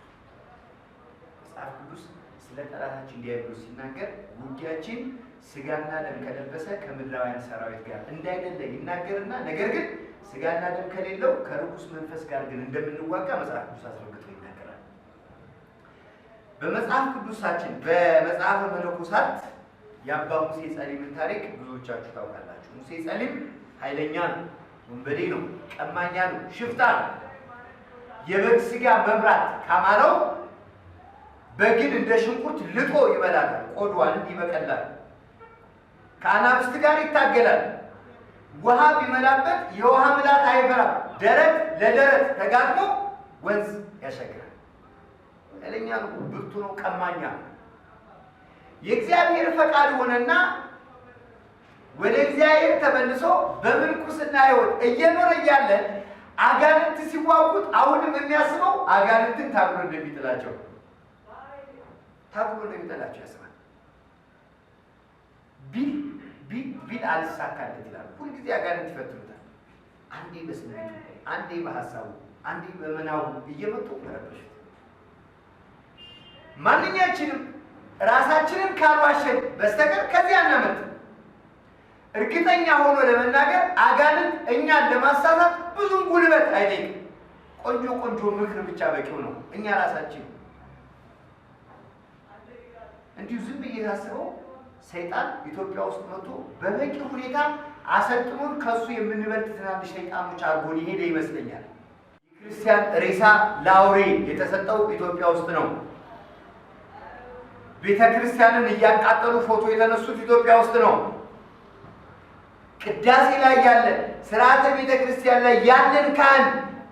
መጽሐፍ ቅዱስ ስለ ጠላታችን ዲያብሎስ ሲናገር ውጊያችን ስጋና ደም ከለበሰ ከምድራውያን ሰራዊት ጋር እንዳይደለ ይናገርና ነገር ግን ስጋና ደም ከሌለው ከርኩስ መንፈስ ጋር ግን እንደምንዋጋ መጽሐፍ ቅዱስ አስረግጦ ይናገራል። በመጽሐፍ ቅዱሳችን በመጽሐፈ መነኮሳት የአባ ሙሴ ጸሊምን ታሪክ ብዙዎቻችሁ ታውቃላችሁ። ሙሴ ጸሊም ኃይለኛ ነው፣ ወንበዴ ነው፣ ቀማኛ ነው፣ ሽፍታ ነው። የበግ ስጋ መብራት ካማረው በግን እንደ ሽንኩርት ልጦ ይበላል፣ ቆዳዋን ይበቀላል። ከአናብስት ጋር ይታገላል። ውሃ ቢመላበት የውሃ ምላት አይፈራም። ደረት ለደረት ተጋጥሞ ወንዝ ያሻግራል። ኃይለኛ ነው፣ ብርቱ ነው፣ ቀማኛ ነው። የእግዚአብሔር ፈቃድ ሆነና ወደ እግዚአብሔር ተመልሶ በምንኩስና ሕይወት እየኖረ እያለ አጋንንት ሲዋጉት አሁንም የሚያስበው አጋንንትን ታግሎ እንደሚጥላቸው ያስባል። ቢል አልሳካለት ይላል። ሁልጊዜ አጋንንት ይፈትኑታል። አንዴ በስሜቱ፣ አንዴ በሀሳቡ፣ አንዴ በመናቡ እየመጡ ረበሹት። ማንኛችንም ራሳችንን ካልዋሸን በስተቀር ከዚህ አናመልጥ። እርግጠኛ ሆኖ ለመናገር አጋንንት እኛን ለማሳሳት ብዙም ጉልበት አይጠይቅም። ቆንጆ ምክር ብቻ በቂው ነው። እኛ ራሳችን እንዲሁ ዝም ብዬ ታስበው ሰይጣን ኢትዮጵያ ውስጥ መጥቶ በበቂ ሁኔታ አሰልጥኖን ከሱ የምንበልጥ ትናንሽ ሰይጣኖች አድርጎ ሊሄድ ይመስለኛል። የክርስቲያን ሬሳ ለአውሬ የተሰጠው ኢትዮጵያ ውስጥ ነው። ቤተ ክርስቲያንን እያቃጠሉ ፎቶ የተነሱት ኢትዮጵያ ውስጥ ነው። ቅዳሴ ላይ ያለ ስርዓተ ቤተ ክርስቲያን ላይ ያለን ካህን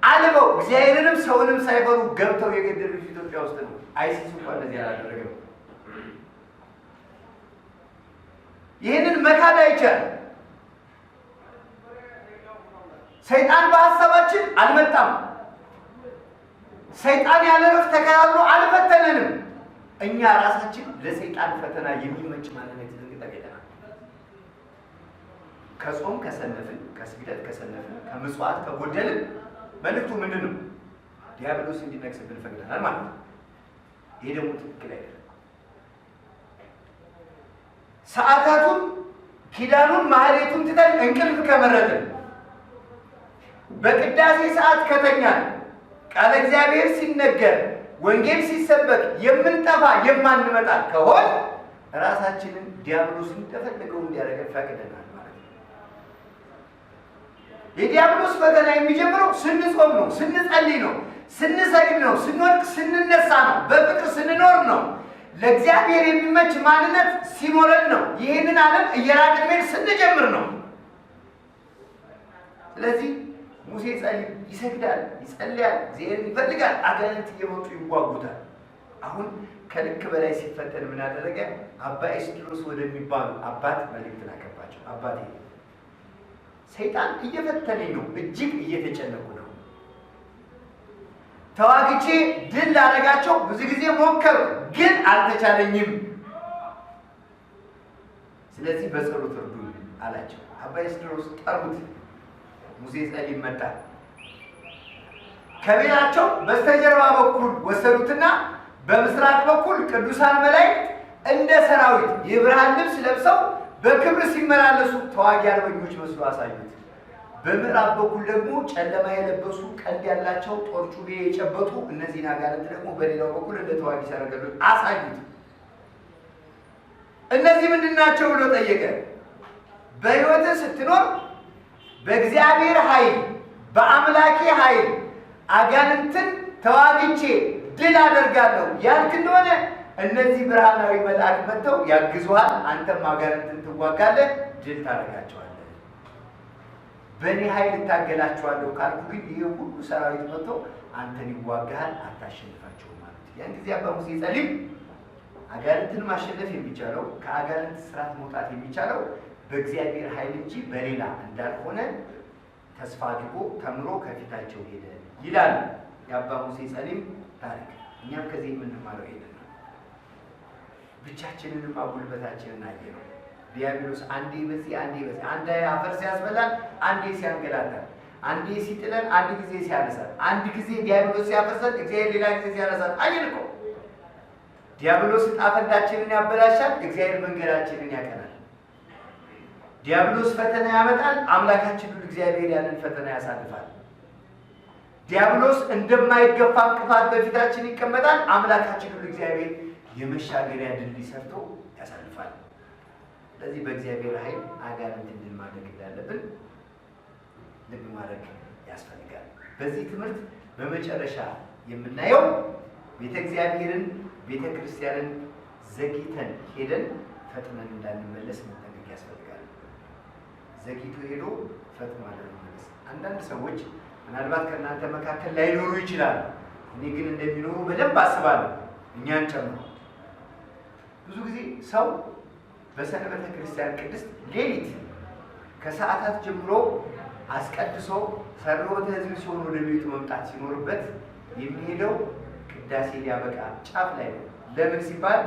አልበው እግዚአብሔርንም ሰውንም ሳይፈሩ ገብተው የገደሉት ኢትዮጵያ ውስጥ ነው። አይሲስ እንኳን እንደዚህ አላደረገም። ይህንን መካድ አይቻልም። ሰይጣን በሀሳባችን አልመጣም። ሰይጣን ያለ ረፍት ተከታትሎ አልፈተነንም። እኛ ራሳችን ለሰይጣን ፈተና የሚመች ማንነት ተገኝተናል። ከጾም ከሰነፍን፣ ከስግደት ከሰነፍን፣ ከምጽዋት ከጎደልን መልእክቱ ምንድን ነው? ዲያብሎስ እንዲነግስብን ፈቅደናል ማለት ነው። ይሄ ደግሞ ትክክል አይደለም። ሰዓታቱን፣ ኪዳኑን፣ ማህሌቱን ትተን እንቅልፍ ከመረጥን፣ በቅዳሴ ሰዓት ከተኛን፣ ቃለ እግዚአብሔር ሲነገር ወንጌል ሲሰበክ የምንጠፋ የማንመጣ ከሆን ራሳችንን ዲያብሎስ እንደፈለገው እንዲያደርገን ፈቅደናል ማለት ነው። የዲያብሎስ ፈተና የሚጀምረው ስንጾም ነው፣ ስንጸልይ ነው፣ ስንሰግድ ነው፣ ስንወድቅ ስንነሳ ነው፣ በፍቅር ስንኖር ነው፣ ለእግዚአብሔር የሚመች ማንነት ሲኖረን ነው፣ ይህንን ዓለም እየራቅን መሄድ ስንጀምር ነው። ስለዚህ ሙሴ ይሰግዳል፣ ይጸልያል፣ እግዚአብሔርን ይፈልጋል። አጋንንት እየመጡ ይዋጉታል። አሁን ከልክ በላይ ሲፈተን ምን አደረገ? አባ ኤስድሮስ ወደሚባሉ አባት መልእክት ላከባቸው። አባቴ ሰይጣን እየፈተነኝ ነው፣ እጅግ እየተጨነቁ ነው። ተዋግቼ ድል ላደርጋቸው ብዙ ጊዜ ሞከሩ፣ ግን አልተቻለኝም። ስለዚህ በጸሎት እርዱኝ አላቸው። አባ ኤስድሮስ ጠሩት። ሙሴ ጸሊም መጣ። ከቤታቸው በስተጀርባ በኩል ወሰዱትና በምስራቅ በኩል ቅዱሳን መላእክት እንደ ሰራዊት የብርሃን ልብስ ለብሰው በክብር ሲመላለሱ ተዋጊ አርበኞች መስሎ አሳዩት። በምዕራብ በኩል ደግሞ ጨለማ የለበሱ ቀንድ ያላቸው ጦር ጩቤ የጨበጡ እነዚህን አጋንንት ደግሞ በሌላው በኩል እንደ ተዋጊ ሰረገሎች አሳዩት። እነዚህ ምንድን ናቸው ብሎ ጠየቀ። በሕይወትህ ስትኖር በእግዚአብሔር ኃይል በአምላኬ ኃይል አጋንንትን ተዋግቼ ድል አደርጋለሁ ያልክ እንደሆነ እነዚህ ብርሃናዊ መልአክ መጥተው ያግዙሃል። አንተም አጋንንትን ትዋጋለህ፣ ድል ታደርጋቸዋለህ። በእኔ ኃይል እታገላቸዋለሁ ካልኩ ግን ይህ ሁሉ ሰራዊት መጥቶ አንተን ይዋጋሃል፣ አታሸንፋቸውም ማለት ነው። ያን ጊዜ አባ ሙሴ ጸሊም አጋንንትን ማሸነፍ የሚቻለው ከአጋንንት ስርዓት መውጣት የሚቻለው በእግዚአብሔር ኃይል እንጂ በሌላ እንዳልሆነ ተስፋ አድርጎ ተምሮ ከፊታቸው ሄደ ይላል የአባ ሙሴ ጸሊም ታሪክ። እኛም ከዚህ የምንማረው ይሄንን ነው። ብቻችንንም ጉልበታችንን አየነው። ዲያብሎስ አንዴ በዚህ አንዴ በዚህ፣ አንዴ አፈር ሲያስበላን፣ አንዴ ሲያንገላታል፣ አንዴ ሲጥለን፣ አንድ ጊዜ ሲያነሳል፣ አንድ ጊዜ ዲያብሎስ ሲያፈርሰን፣ እግዚአብሔር ሌላ ጊዜ ሲያነሳል። አየን እኮ ዲያብሎስ ዕጣ ፈንታችንን ያበላሻል፣ እግዚአብሔር መንገዳችንን ያቀናል። ዲያብሎስ ፈተና ያመጣል፣ አምላካችን ሁሉ እግዚአብሔር ያንን ፈተና ያሳልፋል። ዲያብሎስ እንደማይገፋ እንቅፋት በፊታችን ይቀመጣል፣ አምላካችን ሁሉ እግዚአብሔር የመሻገሪያ ድልድይ ሰርቶ ያሳልፋል። ስለዚህ በእግዚአብሔር ኃይል አጋንንትን ድል ማድረግ እንዳለብን ልብ ማድረግ ያስፈልጋል። በዚህ ትምህርት በመጨረሻ የምናየው ቤተ እግዚአብሔርን ቤተ ክርስቲያንን ዘግይተን ሄደን ፈጥነን እንዳንመለስ መጠንቀቅ ያስፈልጋል። ዘግይቶ ሄዶ ፈጥኖ አለመመለስ። አንዳንድ ሰዎች ምናልባት ከእናንተ መካከል ላይኖሩ ይችላሉ። እኔ ግን እንደሚኖሩ በደንብ አስባለሁ፣ እኛን ጨምሮ። ብዙ ጊዜ ሰው በሰንበተ ክርስቲያን ቅድስት ሌሊት ከሰዓታት ጀምሮ አስቀድሶ ሰርሮተ ሕዝብ ሲሆን ወደ ቤቱ መምጣት ሲኖርበት የሚሄደው ቅዳሴ ሊያበቃ ጫፍ ላይ ነው። ለምን ሲባል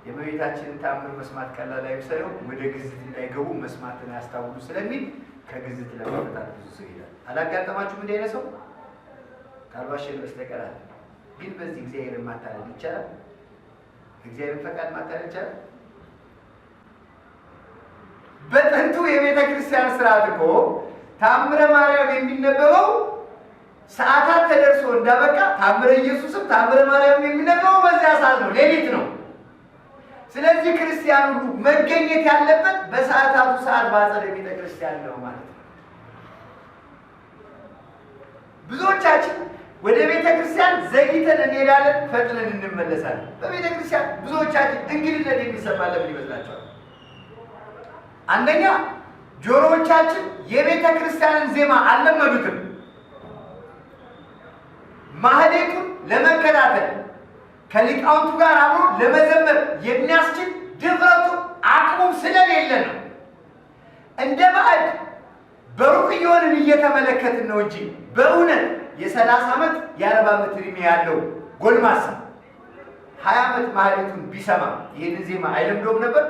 የእመቤታችንን ተአምር መስማት ቀላል አይመስለው፣ ወደ ግዝት እንዳይገቡ መስማትን ያስታውሉ ስለሚል ከግዝት ለመፈታት ብዙ ሰው ይላል። አላጋጠማችሁም? እንዲህ አይነት ሰው ካልዋሸን በስተቀር አለ። ግን በዚህ እግዚአብሔርን ማታለል ይቻላል? እግዚአብሔርን ፈቃድ ማታለል ይቻላል? በጥንቱ የቤተ ክርስቲያን ስርዓት እኮ ታምረ ማርያም የሚነበበው ሰዓታት ተደርሶ እንዳበቃ ታምረ ኢየሱስም ታምረ ማርያም የሚነበበው በዚያ ሰዓት ነው፣ ሌሊት ነው። ስለዚህ ክርስቲያን ሁሉ መገኘት ያለበት በሰዓታቱ ሰዓት በአጸደ ቤተ ክርስቲያን ነው ማለት ነው። ብዙዎቻችን ወደ ቤተ ክርስቲያን ዘግይተን እንሄዳለን፣ ፈጥነን እንመለሳለን። በቤተ ክርስቲያን ብዙዎቻችን እንግድነት የሚሰማን ለምን ይመስላችኋል? አንደኛ ጆሮዎቻችን የቤተ ክርስቲያንን ዜማ አልለመዱትም። ማህሌቱን ለመከታተል ከሊቃውንቱ ጋር አብሮ ለመዘመር የሚያስችል ድፍረቱ አቅሙም ስለሌለ ነው። እንደ ባዕድ በሩቅ እየሆንን እየተመለከትን ነው እንጂ በእውነት የ30 ዓመት የ40 ዓመት ዕድሜ ያለው ጎልማሳ 20 ዓመት ማህሌቱን ቢሰማ ይህንን ዜማ አይለምደውም ነበር?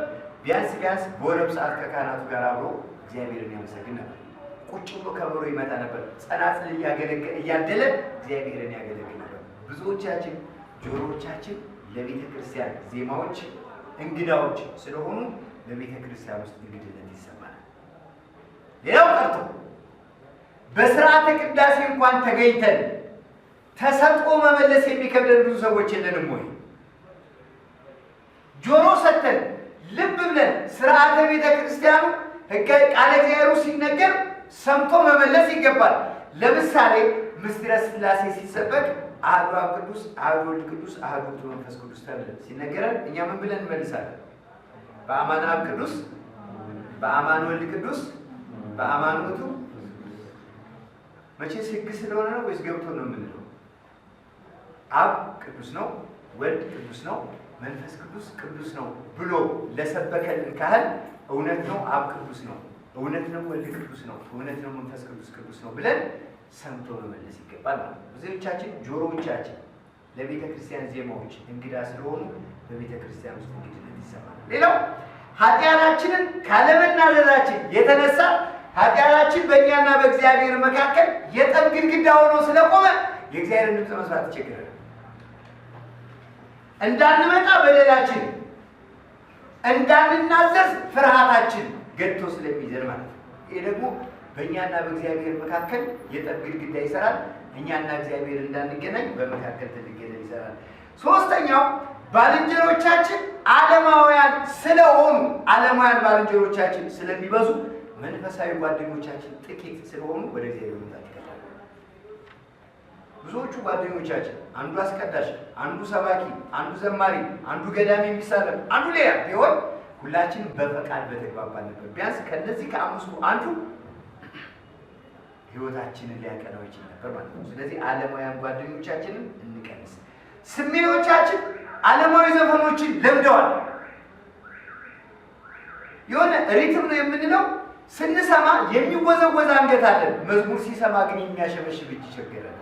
ቢያንስ በወረብ ሰዓት ከካህናቱ ጋር አብሮ እግዚአብሔርን ያመሰግን ነበር። ቁጭ ብሎ ከበሮ ይመታ ነበር። ጸናጽል እያደለ እግዚአብሔርን ያገለግል ነበር። ብዙዎቻችን ጆሮዎቻችን ለቤተ ክርስቲያን ዜማዎች እንግዳዎች ስለሆኑ በቤተ ክርስቲያን ውስጥ እንግድነት ይሰማናል። ሌላው ቀርቶ በስርዓተ ቅዳሴ እንኳን ተገኝተን ተሰጥቶ መመለስ የሚከብደን ብዙ ሰዎች የለንም ወይ? ጆሮ ሰጥተን ልብ ብለን ስርዓተ ቤተ ክርስቲያኑ ሕገ ቃለ እግዚአብሔሩ ሲነገር ሰምቶ መመለስ ይገባል። ለምሳሌ ምስጢረ ሥላሴ ሲሰበክ አሐዱ አብ ቅዱስ፣ አሐዱ ወልድ ቅዱስ፣ አሐዱ ውእቱ መንፈስ ቅዱስ ተብለን ሲነገረን እኛ ምን ብለን እንመልሳለን? በአማን አብ ቅዱስ፣ በአማን ወልድ ቅዱስ፣ በአማን ውእቱ። መቼስ ሕግ ስለሆነ ነው ወይስ ገብቶ ነው የምንለው? አብ ቅዱስ ነው፣ ወልድ ቅዱስ ነው፣ መንፈስ ቅዱስ ቅዱስ ነው ብሎ ለሰበከልን ካህን እውነት ነው አብ ቅዱስ ነው፣ እውነት ነው ወልድ ቅዱስ ነው፣ እውነት ነው መንፈስ ቅዱስ ቅዱስ ነው ብለን ሰምቶ መመለስ ይገባል ማለት ነው። ብዙዎቻችን ጆሮዎቻችን ለቤተ ክርስቲያን ዜማዎች እንግዳ ስለሆኑ በቤተ ክርስቲያን ውስጥ እንግድነት ይሰማል። ሌላው ኃጢአታችንን ካለመናዘዛችን የተነሳ ኃጢአታችን በእኛና በእግዚአብሔር መካከል የጠብ ግድግዳ ሆኖ ስለቆመ የእግዚአብሔርን ድምፅ መስማት ይቸግራል። እንዳንመጣ በደላችን፣ እንዳንናዘዝ ፍርሃታችን ገድቶ ስለሚይዘን ማለት ነው። ይሄ ደግሞ በእኛና በእግዚአብሔር መካከል የጠብ ግድግዳ ይሰራል። እኛና እግዚአብሔር እንዳንገናኝ በመካከል ትልቅ ገደል ይሰራል። ሶስተኛው ባልንጀሮቻችን ዓለማውያን ስለሆኑ ዓለማውያን ባልንጀሮቻችን ስለሚበዙ መንፈሳዊ ጓደኞቻችን ጥቂት ስለሆኑ ወደ እግዚአብሔር መምጣት ይቀላል። ብዙዎቹ ጓደኞቻችን አንዱ አስቀዳሽ፣ አንዱ ሰባኪ፣ አንዱ ዘማሪ፣ አንዱ ገዳሚ የሚሳለም፣ አንዱ ሌላ ቢሆን ሁላችንም በፈቃድ በተግባባን ነበር። ቢያንስ ከነዚህ ከአምስቱ አንዱ ህይወታችንን ሊያቀናው ይችል ነበር ማለት ነው። ስለዚህ ዓለማውያን ጓደኞቻችንን እንቀንስ። ስሜቶቻችን ዓለማዊ ዘፈኖችን ለምደዋል። የሆነ ሪትም ነው የምንለው ስንሰማ የሚወዘወዝ አንገት አለን። መዝሙር ሲሰማ ግን የሚያሸበሽብ እጅ ይቸገረናል።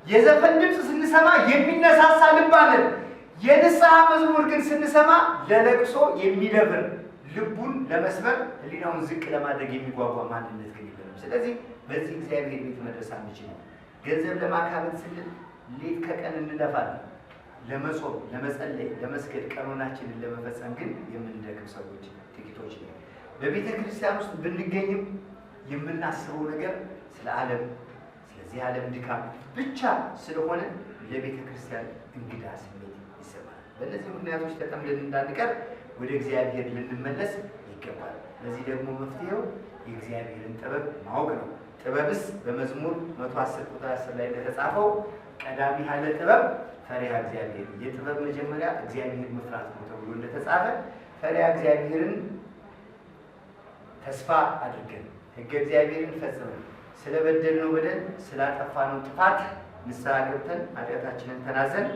የዘፈን ድምፅ ስንሰማ የሚነሳሳ ልብ አለን። የንስሐ መዝሙር ግን ስንሰማ ለለቅሶ የሚደብር ልቡን ለመስበር ህሊናውን ዝቅ ለማድረግ የሚጓጓ ማንነት ግን የለንም። ስለዚህ በዚህ እግዚአብሔር ቤት መድረስ አንችልም። ገንዘብ ለማካበት ስንል ሌት ከቀን እንለፋለን ለመጾም፣ ለመጸለይ፣ ለመስገድ፣ ቀኖናችንን ለመፈጸም ግን የምንደክም ሰዎች ጥቂቶች ነን። በቤተ ክርስቲያን ውስጥ ብንገኝም የምናስበው ነገር ስለ ዓለም፣ ስለዚህ ዓለም ድካም ብቻ ስለሆነ ለቤተ ክርስቲያን እንግዳ ስሜት ይሰማል። በእነዚህ ምክንያቶች ተጠምደን እንዳንቀር ወደ እግዚአብሔር ልንመለስ ይገባል። ለዚህ ደግሞ መፍትሄው የእግዚአብሔርን ጥበብ ማወቅ ነው። ጥበብስ በመዝሙር 110 ቁጥር 10 ላይ እንደተጻፈው ቀዳሚ ያለ ጥበብ ፈሪሃ እግዚአብሔር፣ የጥበብ መጀመሪያ እግዚአብሔር መፍራት ነው ተብሎ እንደተጻፈ ፈሪሃ እግዚአብሔርን ተስፋ አድርገን ሕገ እግዚአብሔርን ፈጽመን ስለበደልነው በደል፣ ስላጠፋነው ጥፋት ንስሐ ገብተን ኃጢአታችንን ተናዘን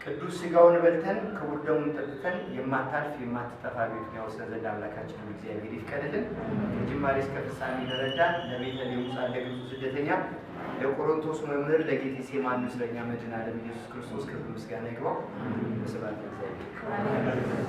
ቅዱስ ሥጋውን በልተን ክቡር ደሙን ጠጥተን የማታልፍ የማትጠፋ ቤቱን ያወርሰን ዘንድ አምላካችንን እግዚአብሔር ይፍቀድልን። ከጅማሬ እስከ ፍጻሜ ለረዳን ለቤተልሔሙ ሕፃን ለግብፁ ስደተኛ ለቆሮንቶስ መምህር ለጌቴሴማኒ እስረኛ መድኃኔ ዓለም ኢየሱስ ክርስቶስ ክብር ምስጋና ይግባው። በስብሐት ለእግዚአብሔር።